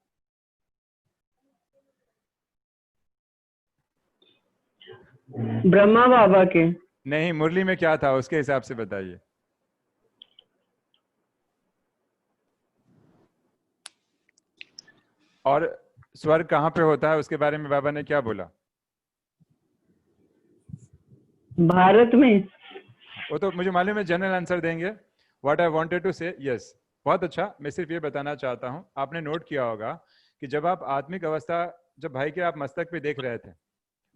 ब्रह्मा बाबा के। नहीं, मुरली में क्या था उसके हिसाब से बताइए। और स्वर्ग कहाँ पे होता है उसके बारे में बाबा ने क्या बोला? भारत में। वो तो मुझे मालूम है, जनरल आंसर देंगे। व्हाट आई वांटेड टू से, यस, बहुत अच्छा। मैं सिर्फ ये बताना चाहता हूँ, आपने नोट किया होगा कि जब आप आत्मिक अवस्था, जब भाई के आप मस्तक पे देख रहे थे,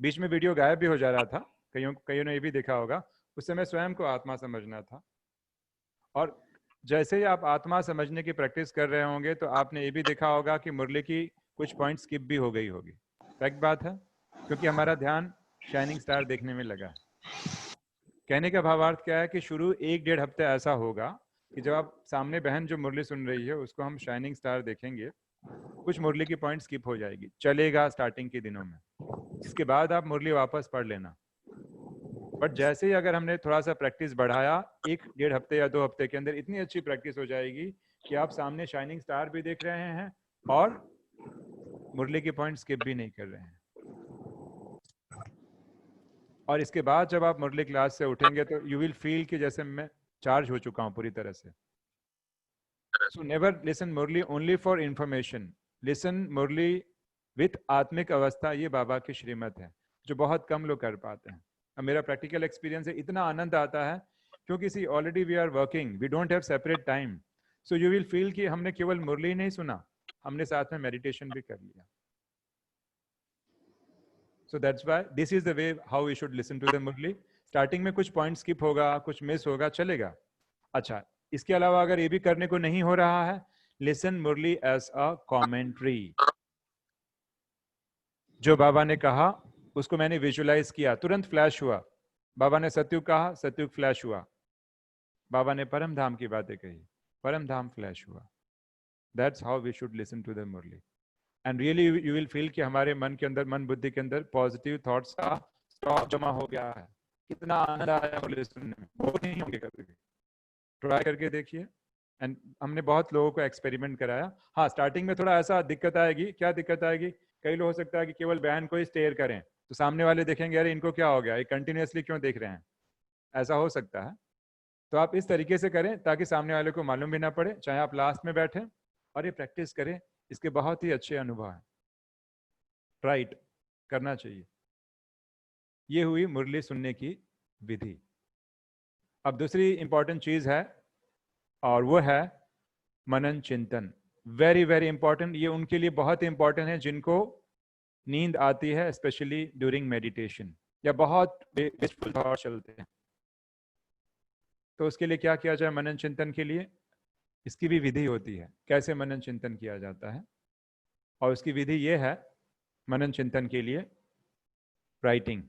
बीच में वीडियो गायब भी हो जा रहा था, कईयों ने ये भी देखा होगा, उस समय स्वयं को आत्मा समझना था। और जैसे ही आप आत्मा समझने की प्रैक्टिस कर रहे होंगे तो आपने ये भी देखा होगा कि मुरली की कुछ पॉइंट स्किप भी हो गई होगी। फैक्ट बात है, क्योंकि हमारा ध्यान शाइनिंग स्टार देखने में लगा है। कहने का भावार्थ क्या है कि शुरू 1-1.5 हफ्ते ऐसा होगा कि जब आप सामने बहन जो मुरली सुन रही है उसको हम शाइनिंग स्टार देखेंगे, कुछ मुरली की पॉइंट स्किप हो जाएगी, चलेगा स्टार्टिंग के दिनों में, जिसके बाद आप मुरली वापस पढ़ लेना। बट जैसे ही अगर हमने थोड़ा सा प्रैक्टिस बढ़ाया, 1-1.5 हफ्ते या 2 हफ्ते के अंदर इतनी अच्छी प्रैक्टिस हो जाएगी कि आप सामने शाइनिंग स्टार भी देख रहे हैं और मुरली के पॉइंट स्किप भी नहीं कर रहे हैं। और इसके बाद जब आप मुरली क्लास से उठेंगे तो यू विल फील कि जैसे मैं चार्ज हो चुका हूं पूरी तरह से। So never listen Murli only for information, listen Murli with आत्मिक अवस्था। ये बाबा की श्रीमत है जो बहुत कम लोग कर पाते हैं। अब मेरा प्रैक्टिकल एक्सपीरियंस है, इतना आनंद आता है क्योंकि see already we are working, we don't have separate time. So you will feel कि हमने केवल मुरली नहीं सुना, हमने साथ में मेडिटेशन भी कर लिया। So that's why this is the way how we should listen to the Murli. Starting में कुछ पॉइंट स्किप होगा, कुछ मिस होगा, चलेगा। अच्छा, इसके अलावा अगर ये भी करने को नहीं हो रहा है, listen Murli as a commentary. जो बाबा ने कहा उसको मैंने विजुअलाइज किया, तुरंत फ्लैश हुआ। बाबा ने सत्युग कहा, सत्युग फ्लैश हुआ। बाबा ने परम धाम की बातें कही, परम धाम फ्लैश हुआ। That's how we should listen to the Murli. And really you will feel कि हमारे मन के अंदर, मन बुद्धि के अंदर पॉजिटिव थॉट्स का स्टॉक जमा हो गया है। कितना आनंद आया मुरली सुनने में, वो नहीं होंगे कभी भी। ट्राई करके देखिए। एंड हमने बहुत लोगों को एक्सपेरिमेंट कराया। हाँ, स्टार्टिंग में थोड़ा ऐसा दिक्कत आएगी। क्या दिक्कत आएगी? कई लोग हो सकता है कि केवल बहन को ही स्टेयर करें तो सामने वाले देखेंगे अरे इनको क्या हो गया, ये कंटिन्यूअसली क्यों देख रहे हैं, ऐसा हो सकता है। तो आप इस तरीके से करें ताकि सामने वाले को मालूम भी ना पड़े, चाहे आप लास्ट में बैठे और ये प्रैक्टिस करें। इसके बहुत ही अच्छे अनुभव हैं, राइट, करना चाहिए। ये हुई मुरली सुनने की विधि। अब दूसरी इंपॉर्टेंट चीज है और वो है मनन चिंतन। Very very important. ये उनके लिए बहुत ही इंपॉर्टेंट है जिनको नींद आती है, स्पेशली ड्यूरिंग मेडिटेशन, या बहुत विचफुल थॉट चलते हैं। तो उसके लिए क्या किया जाए मनन चिंतन के लिए? इसकी भी विधि होती है, कैसे मनन चिंतन किया जाता है। और उसकी विधि ये है मनन चिंतन के लिए, राइटिंग।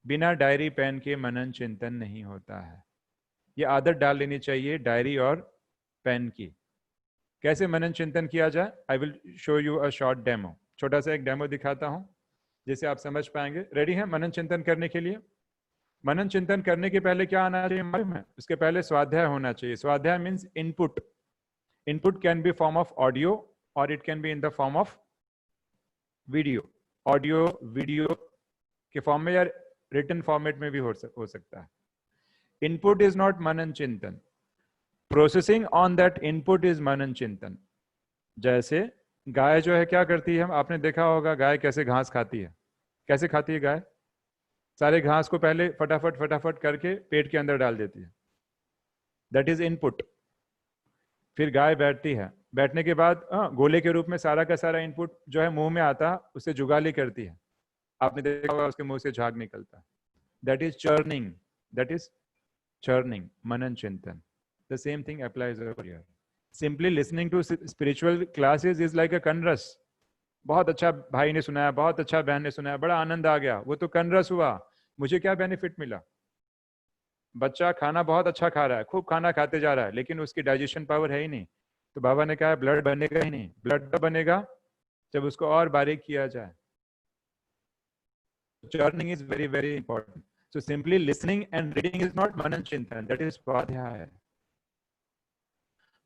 बिना डायरी पेन के मनन चिंतन नहीं होता है। ये आदत डाल लेनी चाहिए डायरी और पेन की। कैसे मनन चिंतन किया जाए? आई will show you a short demo. छोटा सा एक डेमो दिखाता हूँ जिसे आप समझ पाएंगे। रेडी हैं मनन चिंतन करने के लिए? मनन चिंतन करने के पहले क्या आना चाहिए मालूम है? उसके पहले स्वाध्याय होना चाहिए। स्वाध्याय means input. Input can be form of audio और it can be in the form of video. Audio video के फॉर्म में या रिटन फॉर्मेट में भी हो सकता है। Input is not manan chintan, processing on that input is manan chintan. जैसे गाय जो है क्या करती है, आपने देखा होगा गाय कैसे घास खाती है। कैसे खाती है गाय? सारे घास को पहले फटाफट फटाफट करके पेट के अंदर डाल देती है, दैट इज इनपुट। फिर गाय बैठती है, बैठने के बाद गोले के रूप में सारा का सारा इनपुट जो है मुंह में आता है, उसे जुगाली करती है। आपने देखा होगा उसके मुंह से झाग निकलता है, that is churning, that is churning, manan chintan. The same thing applies over here. Simply listening to spiritual classes is like a kanras. बहुत अच्छा भाई ने सुनाया, बहुत अच्छा बहन ने सुनाया, बड़ा आनंद आ गया, वो तो कनरस हुआ। मुझे क्या बेनिफिट मिला? बच्चा खाना बहुत अच्छा खा रहा है, खूब खाना खाते जा रहा है, लेकिन उसकी डाइजेशन पावर है ही नहीं। तो बाबा ने कहा ब्लड बनेगा ही नहीं। ब्लड तब बनेगा जब उसको और बारीक किया जाए। Churning is very very important. So simply listening and reading is not manan chintan, that is swadhyaya.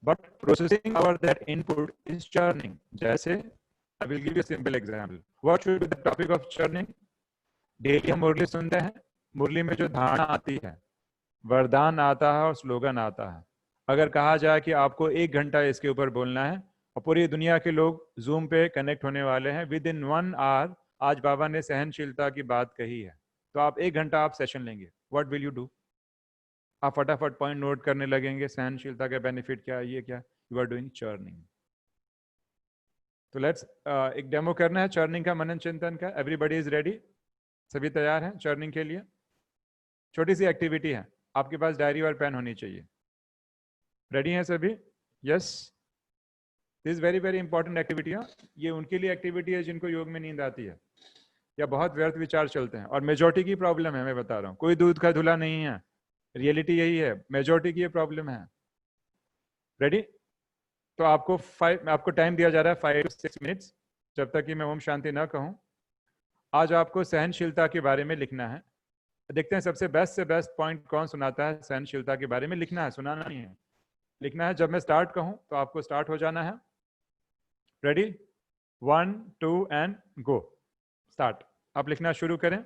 But processing our that input is churning. जैसे I will give you a simple example. What should be the topic of churning? Daily हम मुरली सुनते हैं, मुरली में जो धारणा आती है, वरदान आता है और स्लोगन आता है। अगर कहा जाए कि आपको 1 घंटा इसके ऊपर बोलना है और पूरी दुनिया के लोग जूम पे कनेक्ट होने वाले हैं, विद इन 1 आवर आज बाबा ने सहनशीलता की बात कही है, तो आप 1 घंटा आप सेशन लेंगे, व्हाट विल यू डू? आप फटाफट पॉइंट नोट करने लगेंगे, सहनशीलता का बेनिफिट क्या है, ये क्या, यू आर डूइंग चर्निंग। तो लेट्स एक डेमो करना है चर्निंग का, मनन चिंतन का। Everybody is ready? सभी तैयार हैं चर्निंग के लिए? छोटी सी एक्टिविटी है, आपके पास डायरी और पेन होनी चाहिए। रेडी हैं सभी? Yes, this very very important activity है। ये उनके लिए एक्टिविटी है जिनको योग में नींद आती है या बहुत व्यर्थ विचार चलते हैं, और मेजोरिटी की प्रॉब्लम है, मैं बता रहा हूँ, कोई दूध का धुला नहीं है, रियलिटी यही है, मेजोरिटी की ये प्रॉब्लम है। रेडी? तो आपको टाइम दिया जा रहा है 5 to 6 मिनट्स, जब तक कि मैं ओम शांति ना कहूँ। आज आपको सहनशीलता के बारे में लिखना है। देखते हैं सबसे बेस्ट से बेस्ट पॉइंट कौन सुनाता है सहनशीलता के बारे में। लिखना है, सुनाना नहीं है, लिखना है। जब मैं स्टार्ट कहूँ तो आपको स्टार्ट हो जाना है। रेडी? 1 2 and go. स्टार्ट। आप लिखना शुरू करें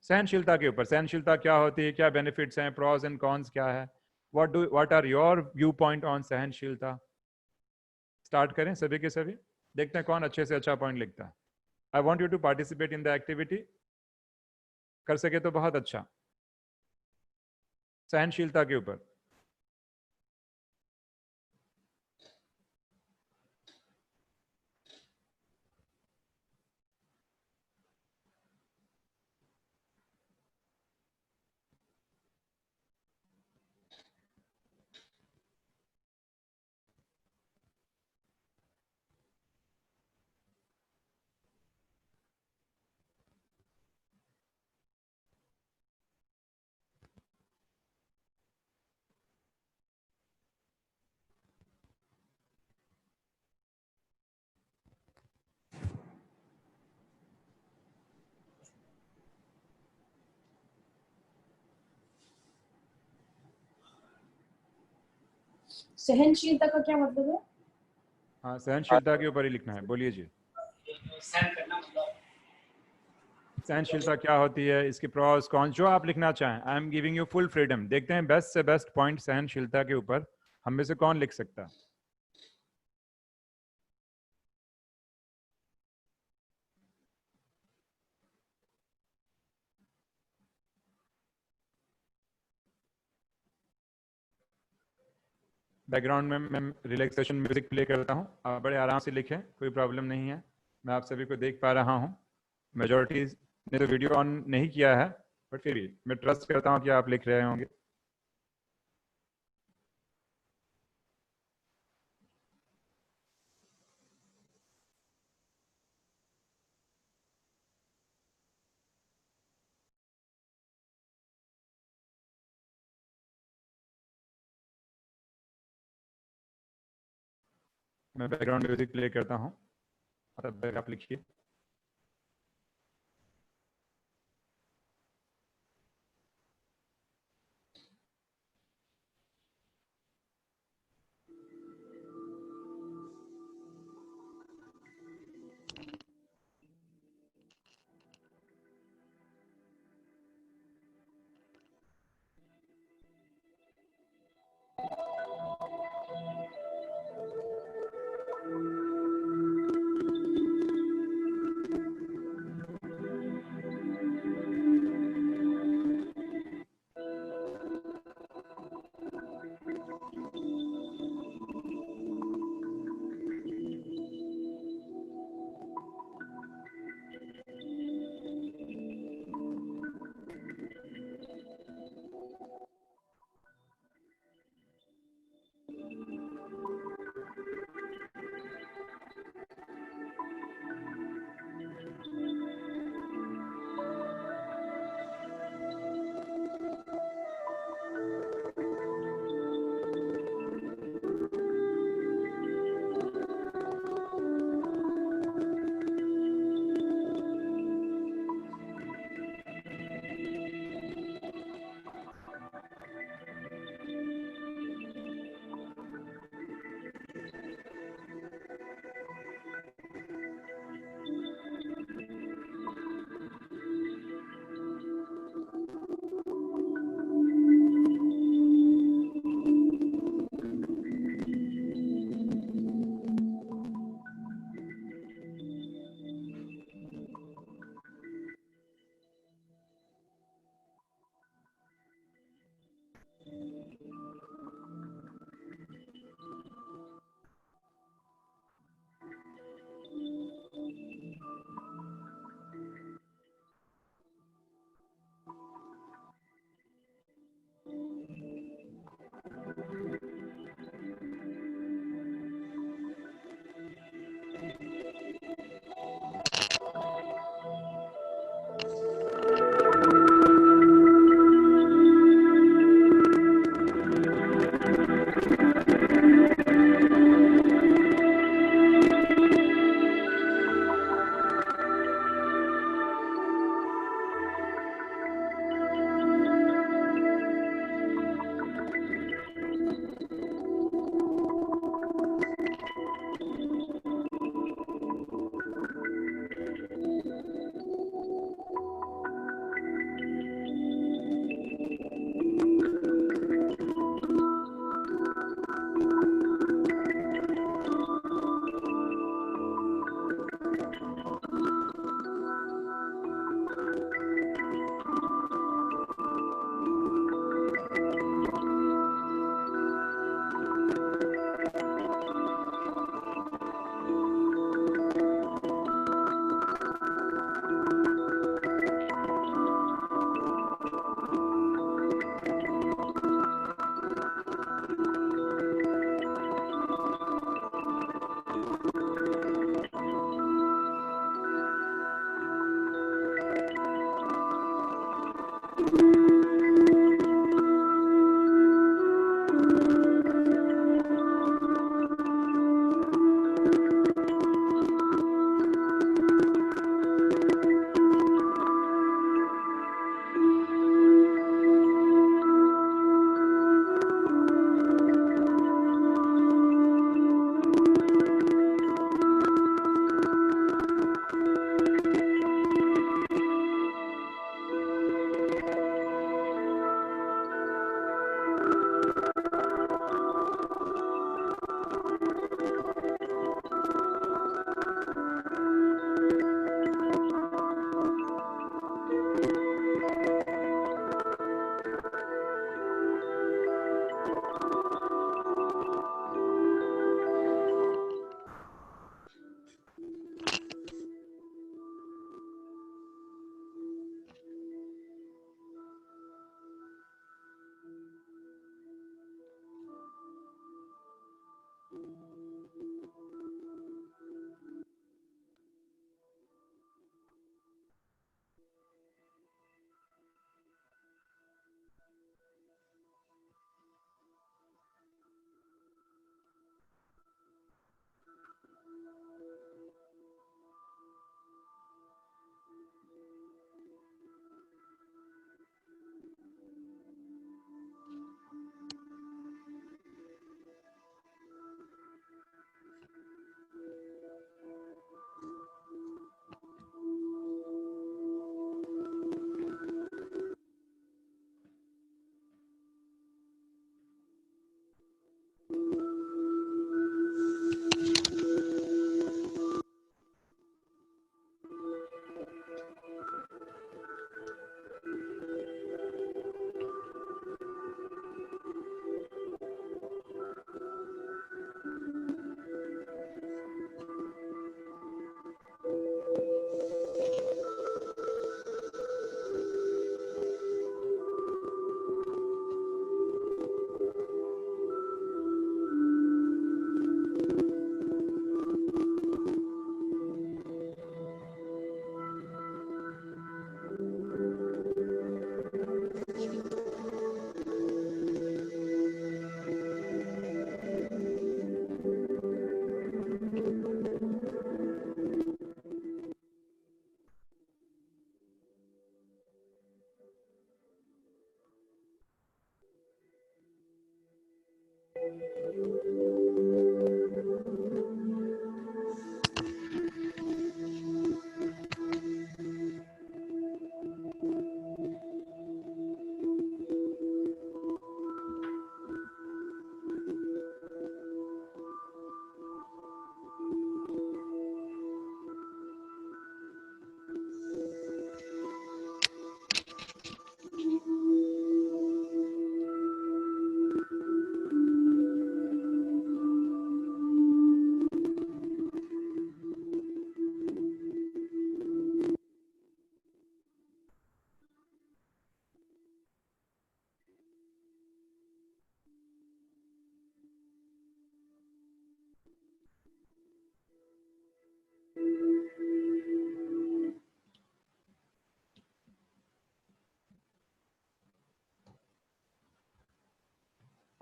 सहनशीलता के ऊपर। सहनशीलता क्या होती है, क्या बेनिफिट्स हैं, प्रॉस एंड कॉन्स क्या है, what are your view point on sahansheelta. Start करें सभी के सभी, देखते हैं कौन अच्छे से अच्छा पॉइंट लिखता है। I want you to participate in the activity. कर सके तो बहुत अच्छा। सहनशीलता के ऊपर। सहनशीलता का क्या मतलब है? हाँ, सहनशीलता के ऊपर ही लिखना है। बोलिए जी। सहनशीलता क्या होती है, इसके प्रॉस कौन, जो आप लिखना चाहें। I am giving you full freedom. देखते हैं बेस्ट से बेस्ट पॉइंट सहनशीलता के ऊपर हम में से कौन लिख सकता है। बैकग्राउंड में मैं रिलैक्सेशन म्यूजिक प्ले करता हूँ, आप बड़े आराम से लिखें, कोई प्रॉब्लम नहीं है। मैं आप सभी को देख पा रहा हूँ। मेजॉरिटी ने तो वीडियो ऑन नहीं किया है, बट फिर भी मैं ट्रस्ट करता हूँ कि आप लिख रहे होंगे। मैं बैकग्राउंड म्यूजिक प्ले करता हूँ। तब तक आप लिखिए।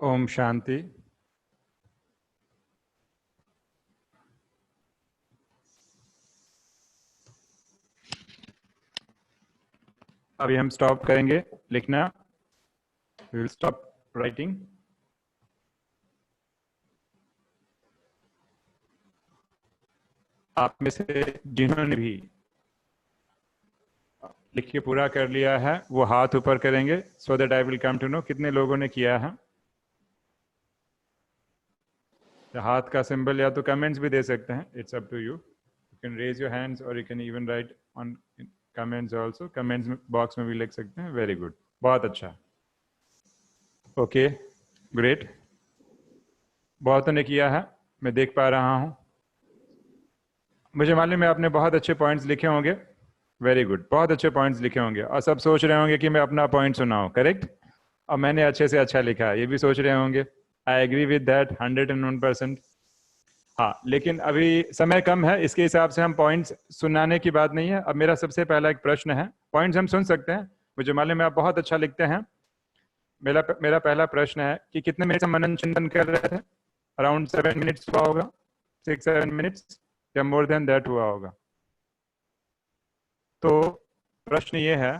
ओम शांति। अभी हम स्टॉप करेंगे लिखना। We will stop writing. आप में से जिन्होंने भी लिख के पूरा कर लिया है वो हाथ ऊपर करेंगे, so that I will come to know कितने लोगों ने किया है। हाथ का सिंबल या तो कमेंट्स भी दे सकते हैं, it's up to you. You can raise your hands और you can even write on comments also. Comments box में भी लिख सकते हैं। वेरी गुड, बहुत अच्छा। Okay, great. बहुतों ने किया है, मैं देख पा रहा हूं। मुझे मालूम है आपने बहुत अच्छे पॉइंट्स लिखे होंगे। वेरी गुड, बहुत अच्छे पॉइंट्स लिखे होंगे और सब सोच रहे होंगे कि मैं अपना पॉइंट सुनाऊं, करेक्ट। और मैंने अच्छे से अच्छा लिखा है, ये भी सोच रहे होंगे। I agree with that 101%। हाँ, लेकिन अभी समय कम है, इसके हिसाब से हम पॉइंट्स सुनाने की बात नहीं है। अब मेरा सबसे पहला एक प्रश्न है। पॉइंट्स हम सुन सकते हैं, मुझे मालूम है आप बहुत अच्छा लिखते हैं। मेरा पहला प्रश्न है कि कितने मिनट से मनन चिंतन कर रहे थे? अराउंड 7 मिनट्स हुआ होगा, 6-7 मिनट्स या मोर देन दैट हुआ होगा। तो प्रश्न ये है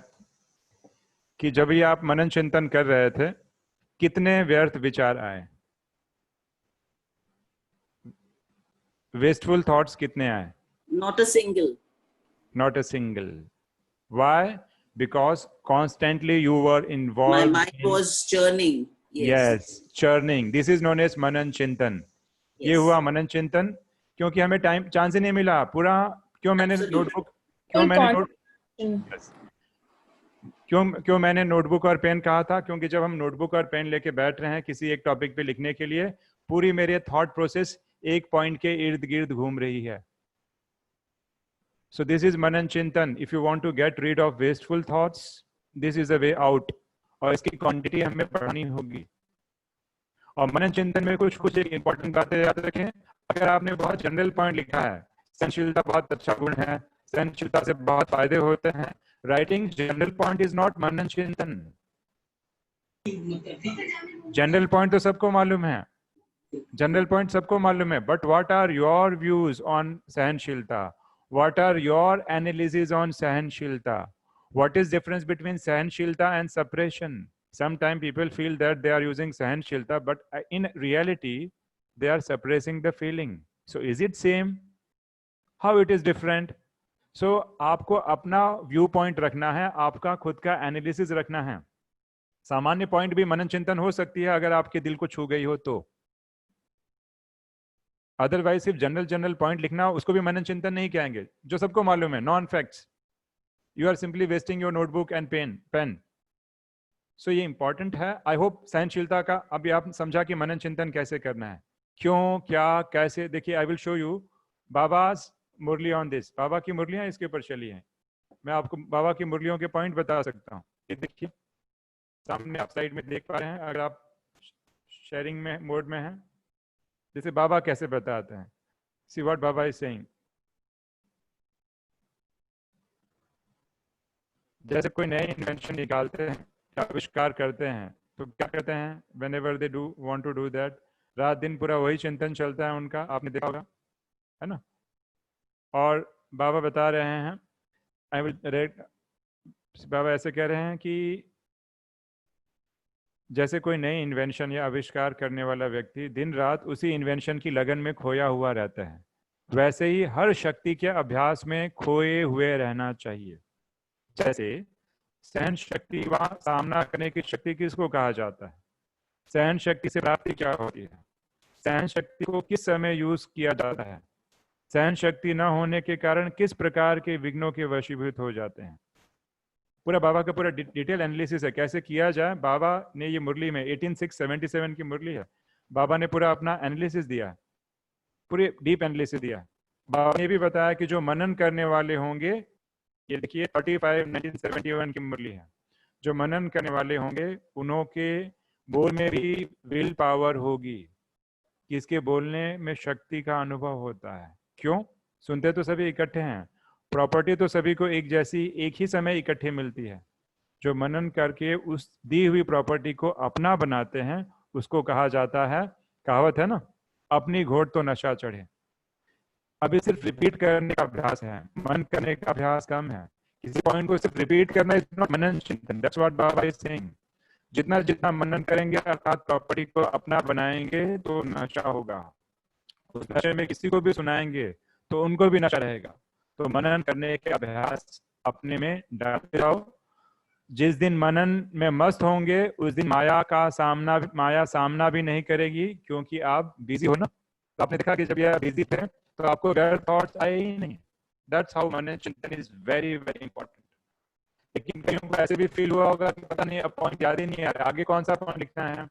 कि जब भी आप मनन चिंतन कर रहे थे कितने व्यर्थ विचार आए? वेस्टफुल थॉट्स कितने आए? Not a single. Not a single. Why? Because constantly you were involved. My mind was churning. Yes, churning. This is known as मनन चिंतन। ये हुआ मनन चिंतन क्योंकि हमें टाइम चांस ही नहीं मिला पूरा। क्यों मैंने नोटबुक और पेन कहा था? क्योंकि जब हम नोटबुक और पेन लेके बैठ रहे हैं किसी एक टॉपिक पे लिखने के लिए, पूरी मेरे थॉट प्रोसेस एक पॉइंट के इर्द गिर्द घूम रही है। So this is मनन चिंतन। If you want to get rid of wasteful thoughts, this is a way out। और इसकी क्वांटिटी हमें पढ़नी होगी। और मनन चिंतन में कुछ एक इंपॉर्टेंट बातें याद रखें। अगर आपने बहुत जनरल पॉइंट लिखा है, सहनशीलता बहुत अच्छा गुण है, सहनशीलता से बहुत फायदे होते हैं, writing general point is not manan chintan. General point तो सबको मालूम है, जनरल पॉइंट सबको मालूम है, but what are your views on sahansheelta? What are your analysis on Sahanshilta? What is difference between Sahanshilta and suppression? Sometimes people feel that they are using Sahanshilta, but in reality, they are suppressing the feeling. So is it same? How it is different? So आपको अपना व्यू पॉइंट रखना है, आपका खुद का एनालिसिस रखना है। सामान्य पॉइंट भी मनन चिंतन हो सकती है अगर आपके दिल को छू गई हो तो। अदरवाइज सिर्फ जनरल पॉइंट लिखना, उसको भी मनन चिंतन नहीं कहेंगे, जो सबको मालूम है, non facts. You are simply wasting your notebook and pen. So ये इंपॉर्टेंट है। आई होप सहनशीलता का अभी आप समझा कि मनन चिंतन कैसे करना है, क्यों, क्या, कैसे। देखिए, I will show you Baba's Murli on this. Baba की मुरलियां इसके ऊपर चली हैं। मैं आपको बाबा की मुरलियों के पॉइंट बता सकता हूँ। ये देखिए सामने आप साइड में देख पा रहे हैं, अगर आप शेयरिंग में मोड में हैं। जैसे बाबा कैसे बताते हैं, see what Baba is saying. जैसे कोई नए इन्वेंशन निकालते हैं, आविष्कार करते हैं, तो क्या करते हैं? Whenever they do want to do that, रात दिन पूरा वही चिंतन चलता है उनका, आपने देखा होगा, है ना। और बाबा बता रहे हैं, आई विल रेड, बाबा ऐसे कह रहे हैं कि जैसे कोई नई इन्वेंशन या आविष्कार करने वाला व्यक्ति दिन रात उसी इन्वेंशन की लगन में खोया हुआ रहता है, वैसे ही हर शक्ति के अभ्यास में खोए हुए रहना चाहिए। जैसे सहन शक्ति व सामना करने की शक्ति किसको कहा जाता है? सहन शक्ति से प्राप्ति क्या होती है? सहन शक्ति को किस समय यूज किया जाता है? सहन शक्ति न होने के कारण किस प्रकार के विघ्नों के वशीभूत हो जाते हैं? पूरा बाबा का पूरा डिटेल एनालिसिस है, कैसे किया जाए। बाबा ने ये मुरली में 18677 की मुरली है, बाबा ने पूरा अपना एनालिसिस दिया, पूरी डीप एनालिसिस दिया। बाबा ने भी बताया कि जो मनन करने वाले होंगे, ये देखिए 35/1971 की मुरली है, जो मनन करने वाले होंगे उन्हों के बोल में भी विल पावर होगी, किसके बोलने में शक्ति का अनुभव होता है। क्यों? सुनते तो सभी इकट्ठे हैं, प्रॉपर्टी तो सभी को एक जैसी एक ही समय इकट्ठे मिलती है। जो मनन करके उस दी हुई प्रॉपर्टी को अपना बनाते हैं उसको कहा जाता है, कहावत है ना, अपनी घोट तो नशा चढ़े। अभी सिर्फ रिपीट करने का अभ्यास है, मन करने का अभ्यास कम है। किसी पॉइंट को सिर्फ रिपीट करना इज नॉट मनन चिंतन, that's what Baba is saying. जितना जितना मनन करेंगे अर्थात प्रॉपर्टी को अपना बनाएंगे तो नशा होगा। उस नशे में किसी को भी सुनाएंगे तो उनको भी नशा रहेगा। तो मनन करने के अभ्यास अपने में डालते जाओ। जिस दिन मनन में मस्त होंगे उस दिन माया सामना भी नहीं करेगी, क्योंकि आप बिजी हो ना। तो आपने देखा कि जब ये बिजी थे तो आपको व्यर्थ थॉट्स आए ही नहीं। That's how Manan chintan is very very important. लेकिन कईयों को ऐसे भी फील हुआ होगा कि पता नहीं अब पॉइंट याद ही नहीं आ रहा, आगे कौन सा पॉइंट लिखना है,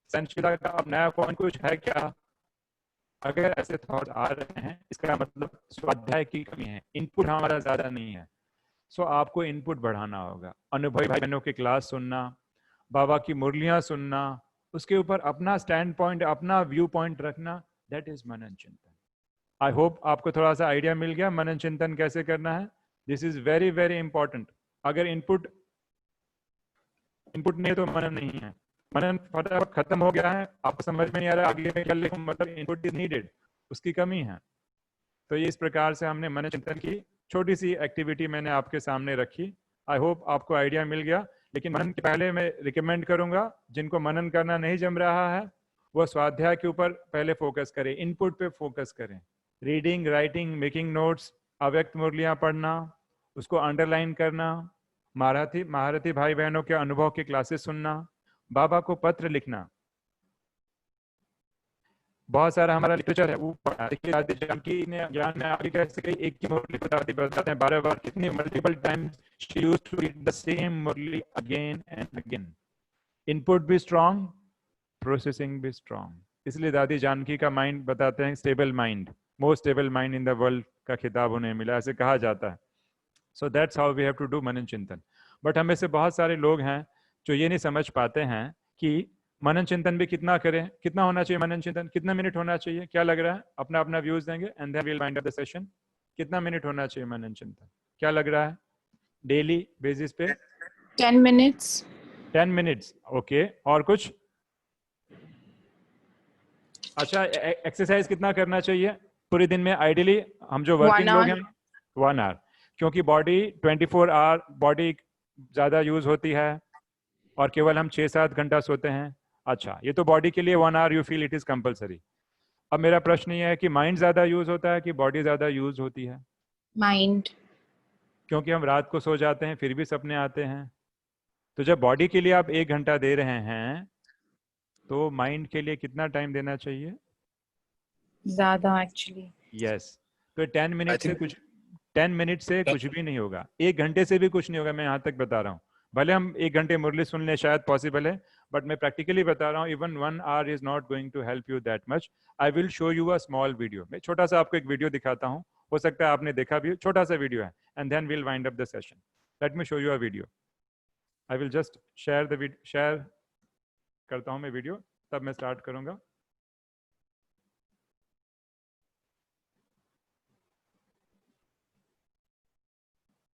संचिता का अब नया पॉइंट कुछ है क्या। अगर ऐसे थॉट आ रहे हैं इसका मतलब स्वाध्याय की कमी है, इनपुट हमारा ज्यादा नहीं है। सो आपको इनपुट बढ़ाना होगा। अनुभवी भाई बहनों की क्लास सुनना, बाबा की मुरलियां सुनना, उसके ऊपर अपना स्टैंड पॉइंट, अपना व्यू पॉइंट रखना, दैट इज मनन चिंतन। आई होप आपको थोड़ा सा आइडिया मिल गया मनन चिंतन कैसे करना है। This is very very important. अगर इनपुट नहीं है तो मनन नहीं है। मनन फटाफट खत्म हो गया है, आपको समझ में नहीं आ रहा आगे में क्या लिखूं, मतलब इनपुट इज नीडेड, उसकी कमी है। तो ये इस प्रकार से हमने मनन चिंतन की छोटी सी एक्टिविटी मैंने आपके सामने रखी। आई होप आपको आइडिया मिल गया। लेकिन मनन के पहले मैं रिकमेंड करूंगा जिनको मनन करना नहीं जम रहा है वो स्वाध्याय के ऊपर पहले फोकस करें, इनपुट पे फोकस करें। रीडिंग, राइटिंग, मेकिंग नोट्स, अव्यक्त मुरलियां पढ़ना, उसको अंडरलाइन करना, महारथी भाई बहनों के अनुभव की क्लासेस सुनना, बाबा को पत्र लिखना। बहुत सारा हमारा लिटरेचर है वो पढ़ा। देखिए दादी जानकी ने ज्ञान में आगे कैसे कही, एक ही मुरली को दादी बताते हैं 12 बार, कितनी multiple times she used to read the same Murli again and again. Input भी स्ट्रांग, प्रोसेसिंग भी स्ट्रांग। इसलिए दादी जानकी का माइंड बताते हैं stable mind, most stable mind in the world का खिताब उन्हें मिला, ऐसे कहा जाता है। So that's how we have to do manan chintan. But हमें से बहुत सारे लोग हैं जो ये नहीं समझ पाते हैं कि मनन चिंतन भी कितना करें, कितना होना चाहिए मनन चिंतन, कितना मिनट होना चाहिए, क्या लग रहा है, अपना अपना व्यूज देंगे and then we will wind up the session. कितना मिनट होना चाहिए मनन चिंतन, क्या लग रहा है डेली बेसिस पे? 10 minutes. 10 minutes, okay. और कुछ? अच्छा, एक्सरसाइज कितना करना चाहिए पूरे दिन में? आइडियली हम जो वर्किंग लोग हैं 1 आवर, क्योंकि बॉडी 24 आवर बॉडी ज्यादा यूज होती है और केवल हम 6-7 घंटा सोते हैं। अच्छा, ये तो बॉडी के लिए 1 hour you feel it is compulsory. अब मेरा प्रश्न ये है कि माइंड ज्यादा यूज होता है कि बॉडी ज्यादा यूज होती है? Mind. क्योंकि हम रात को सो जाते हैं फिर भी सपने आते हैं। तो जब बॉडी के लिए आप 1 घंटा दे रहे हैं तो माइंड के लिए कितना टाइम देना चाहिए? Zyada actually. यस। तो 10 मिनट से कुछ 10 मिनट से कुछ भी नहीं होगा, 1 घंटे से भी कुछ नहीं होगा। मैं यहाँ तक बता रहा हूँ, भले हम 1 घंटे मुरली सुन लें शायद पॉसिबल है, बट मैं प्रैक्टिकली बता रहा हूँ even 1 hour is not going to help you that much. I will show you a small video. मैं छोटा सा आपको एक वीडियो दिखाता हूँ, हो सकता है आपने देखा भी, छोटा सा वीडियो है, and then will wind up the session. Let me show you a video. I will just share करता हूँ मैं वीडियो, तब मैं स्टार्ट करूंगा।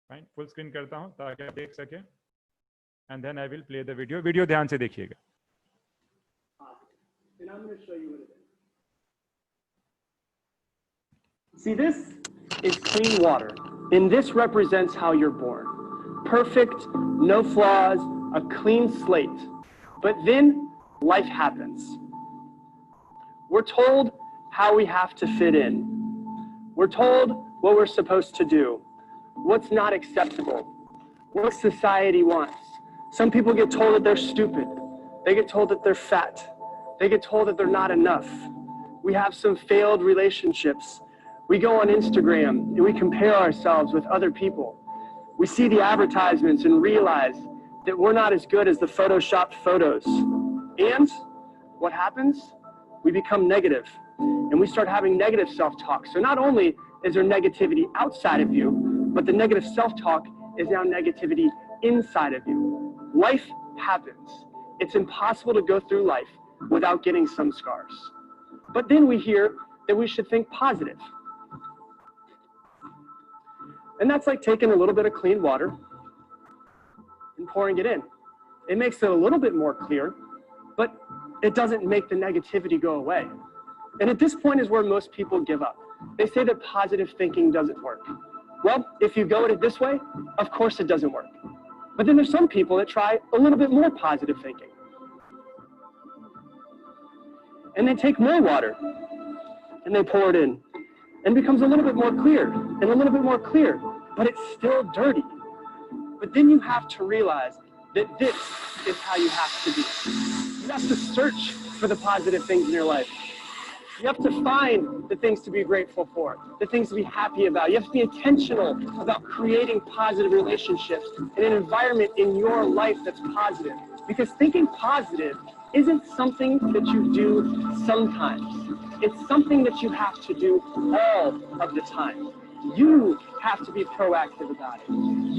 फाइन, फुल स्क्रीन करता हूं ताकि आप देख सकें, and then I will play the video. Video ध्यान से देखिएगा। And I'm going to show you what it is. See, this is clean water, and this represents how you're born. Perfect, no flaws, a clean slate. But then life happens. We're told how we have to fit in. We're told what we're supposed to do, what's not acceptable, what society wants. Some people get told that they're stupid. They get told that they're fat. They get told that they're not enough. We have some failed relationships. We go on Instagram and we compare ourselves with other people. We see the advertisements and realize that we're not as good as the photoshopped photos. And what happens? We become negative and we start having negative self-talk. So not only is there negativity outside of you, but the negative self-talk is now negativity inside of you. Life happens. It's impossible to go through life without getting some scars. But then we hear that we should think positive. And that's like taking a little bit of clean water and pouring it in. It makes it a little bit more clear, but it doesn't make the negativity go away. And at this point is where most people give up. They say that positive thinking doesn't work. Well, if you go at it this way, of course it doesn't work. But then there's some people that try a little bit more positive thinking. And they take more water and they pour it in. And it becomes a little bit more clear and a little bit more clear, but it's still dirty. But then you have to realize that this is how you have to be. You have to search for the positive things in your life. You have to find the things to be grateful for, the things to be happy about. You have to be intentional about creating positive relationships and an environment in your life that's positive. Because thinking positive isn't something that you do sometimes. It's something that you have to do all of the time. You have to be proactive about it.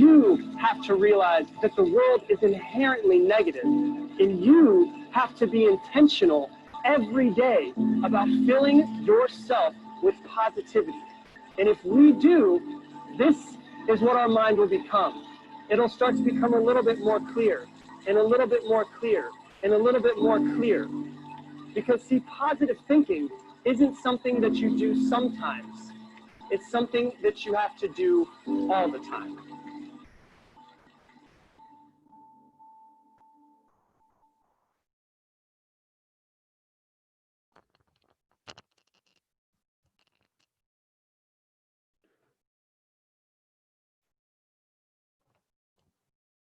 You have to realize that the world is inherently negative, and you have to be intentional every day about filling yourself with positivity. And if we do, this is what our mind will become. It'll start to become a little bit more clear, and a little bit more clear, and a little bit more clear. Because see, positive thinking isn't something that you do sometimes. It's something that you have to do all the time.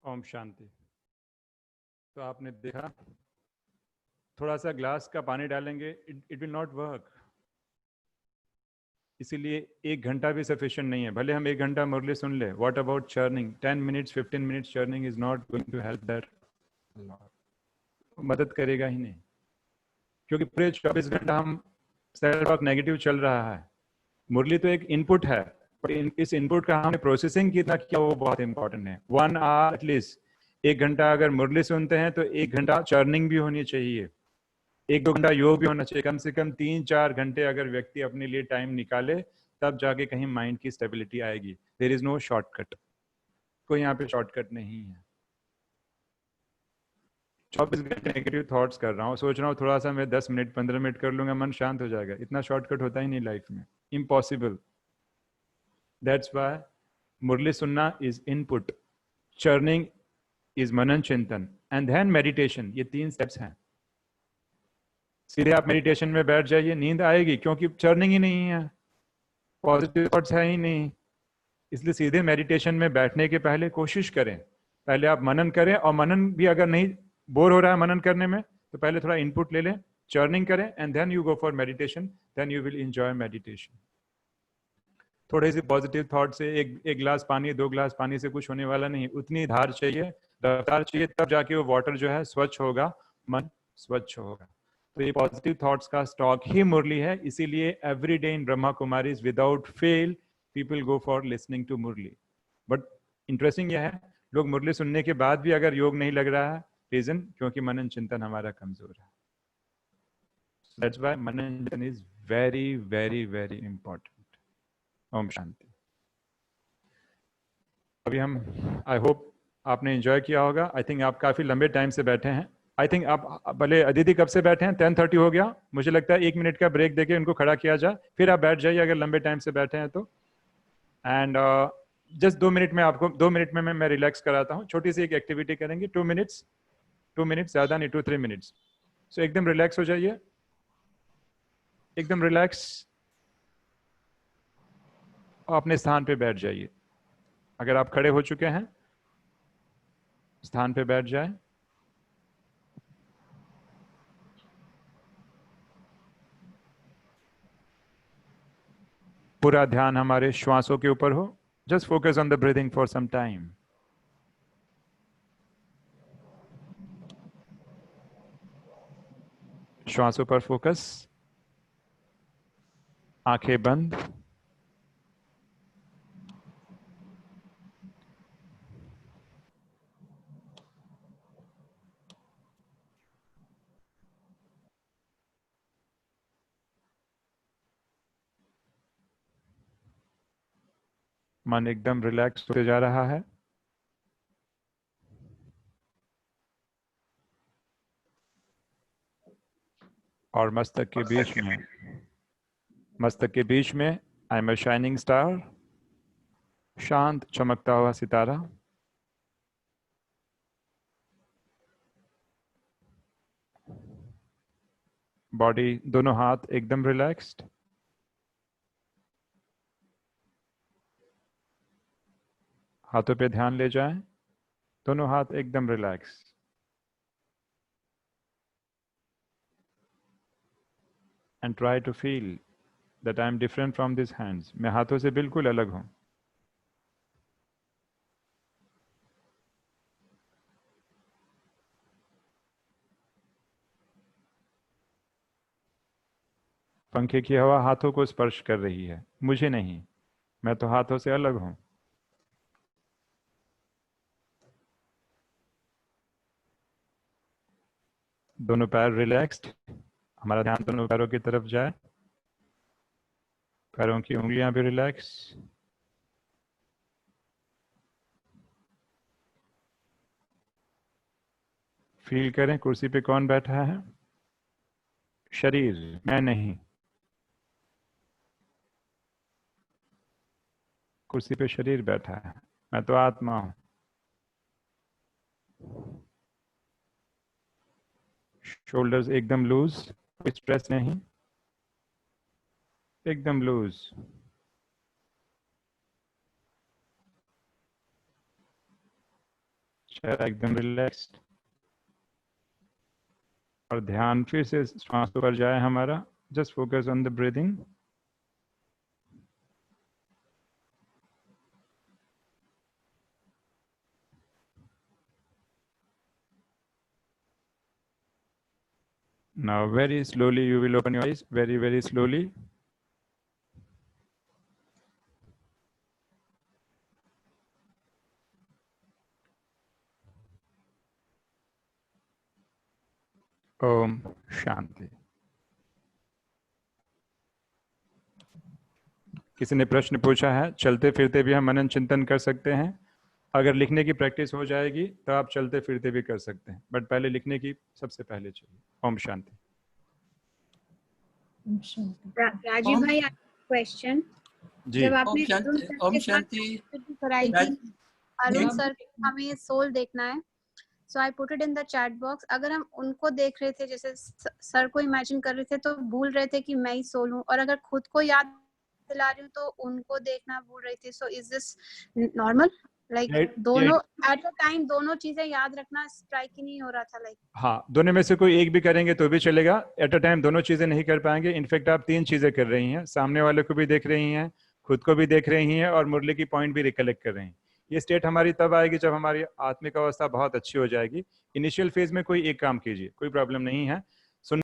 Om Shanti. तो आपने देखा, थोड़ा सा ग्लास का पानी डालेंगे, इट विल नॉट वर्क। इसीलिए 1 घंटा भी सफिशिएंट नहीं है। भले हम 1 घंटा मुरली सुन ले, what about churning? 10 minutes 15 minutes churning is not going to help that, मदद करेगा ही नहीं। क्योंकि पूरे 24 घंटा हम सेल्फ टॉक नेगेटिव चल रहा है। मुरली तो एक इनपुट है, पर इस इनपुट का हमने प्रोसेसिंग कितना किया वो बहुत इंपॉर्टेंट है। 1 आवर एटलीस्ट, 1 घंटा अगर मुरली सुनते हैं तो 1 घंटा चर्निंग भी होनी चाहिए, 1-2 घंटा योग भी होना चाहिए। कम से कम 3-4 घंटे अगर व्यक्ति अपने लिए टाइम निकाले, तब जाके कहीं माइंड की स्टेबिलिटी आएगी। देयर इज नो शॉर्टकट, कोई यहाँ पे शॉर्टकट नहीं है। 24 घंटे नेगेटिव थॉट्स कर रहा हूँ, सोच रहा हूँ थोड़ा सा मैं 10 मिनट 15 मिनट कर लूंगा, मन शांत हो जाएगा। इतना शॉर्टकट होता ही नहीं लाइफ में, इम्पॉसिबल। दैट्स व्हाई मुरली सुनना is input, churning is manan चिंतन, एंड देन मेडिटेशन। ये 3 स्टेप्स हैं। सीधे आप मेडिटेशन में बैठ जाइए, नींद आएगी, क्योंकि चर्निंग ही नहीं है, पॉजिटिव थॉट्स है ही नहीं। इसलिए सीधे मेडिटेशन में बैठने के पहले कोशिश करें, पहले आप मनन करें, और मनन भी अगर नहीं बोर हो रहा है मनन करने में, तो पहले थोड़ा इनपुट ले लें, चर्निंग करें, and then you go for meditation, then you will enjoy meditation. थोड़े से पॉजिटिव थॉट से एक गिलास पानी, 2 गिलास पानी से कुछ होने वाला नहीं। उतनी धार चाहिए, रफ्तार चाहिए, तब जाके वो वाटर जो है स्वच्छ होगा, मन स्वच्छ होगा। तो ये पॉजिटिव थॉट्स का स्टॉक ही मुरली है। इसीलिए every day in Brahma Kumaris without fail people go for listening to Murli. But interesting यह है, लोग मुरली सुनने के बाद भी अगर योग नहीं लग रहा है, रीजन क्योंकि मनन चिंतन हमारा कमजोर है। That's why manan chintan is very very very important. Om Shanti. अभी हम, आई होप आपने एंजॉय किया होगा। आई थिंक आप काफी लंबे टाइम से बैठे हैं। आई थिंक आप भले अदिति कब से बैठे हैं? 10:30 हो गया। मुझे लगता है 1 मिनट का ब्रेक देके उनको खड़ा किया जाए, फिर आप बैठ जाइए अगर लंबे टाइम से बैठे हैं तो। एंड जस्ट 2 मिनट में आपको 2 मिनट में मैं रिलैक्स कराता हूँ। छोटी सी एक एक्टिविटी करेंगे, 2 मिनट्स, ज्यादा नहीं, 2-3 मिनट्स। सो एकदम रिलैक्स हो जाइए, एकदम रिलैक्स, और अपने स्थान पे बैठ जाइए। अगर आप खड़े हो चुके हैं, स्थान पे बैठ जाए। पूरा ध्यान हमारे श्वासों के ऊपर हो। Just focus on the breathing for some time. श्वासों पर फोकस, आंखें बंद। मन एकदम रिलैक्स होते जा रहा है। और मस्तक के बीच में I am a shining star, शांत चमकता हुआ सितारा। बॉडी, दोनों हाथ एकदम रिलैक्स्ड। हाथों पे ध्यान ले जाएं, दोनों हाथ एकदम relax. And try to feel that I am different from this hands. मैं हाथों से बिल्कुल अलग हूं। पंखे की हवा हाथों को स्पर्श कर रही है, मुझे नहीं। मैं तो हाथों से अलग हूं। दोनों पैर रिलैक्स्ड। हमारा ध्यान दोनों पैरों की तरफ जाए। पैरों की उंगलियां भी रिलैक्स। फील करें कुर्सी पे कौन बैठा है। शरीर, मैं नहीं। कुर्सी पे शरीर बैठा है, मैं तो आत्मा हूं। शोल्डर्स एकदम लूज, कोई स्ट्रेस नहीं, एकदम लूज। चेहरा एकदम रिलैक्स्ड। और ध्यान फिर से सांसों पर जाए हमारा। Just focus on the breathing. Now very slowly you will open your eyes, very, very slowly. Om Shanti. किसी ने प्रश्न पूछा है, चलते फिरते भी हम मनन चिंतन कर सकते हैं। अगर लिखने की प्रैक्टिस हो जाएगी तो आप चलते फिरते भी कर सकते हैं, बट पहले लिखने की सबसे पहले चाहिए। ओम शांति। राजीव भाई, क्वेश्चन। जी। जब आपने ओम शांति कराई थी, अरुण सर हमें सोल देखना है, so I put it in the chat box. अगर हम उनको देख रहे थे, जैसे सर को इमेजिन कर रहे थे, तो भूल रहे थे कि मैं ही सोल हूँ, और अगर खुद को याद दिला रही हूँ तो उनको देखना भूल रही थी। So is this normal? Like दोनों एट अ टाइम दोनों चीजें याद रखना स्ट्राइक ही नहीं हो रहा था। लाइक हाँ, दोनों में से कोई एक भी करेंगे तो भी चलेगा। एट अ टाइम दोनों चीजें नहीं कर पाएंगे। इनफैक्ट आप 3 चीजें कर रही हैं, सामने वाले को भी देख रही हैं, खुद को भी देख रही हैं, और मुरली की पॉइंट भी रिकलेक्ट कर रही हैं। ये स्टेट हमारी तब आएगी जब हमारी आत्मिक अवस्था बहुत अच्छी हो जाएगी। इनिशियल फेज में कोई एक काम कीजिए, कोई प्रॉब्लम नहीं है।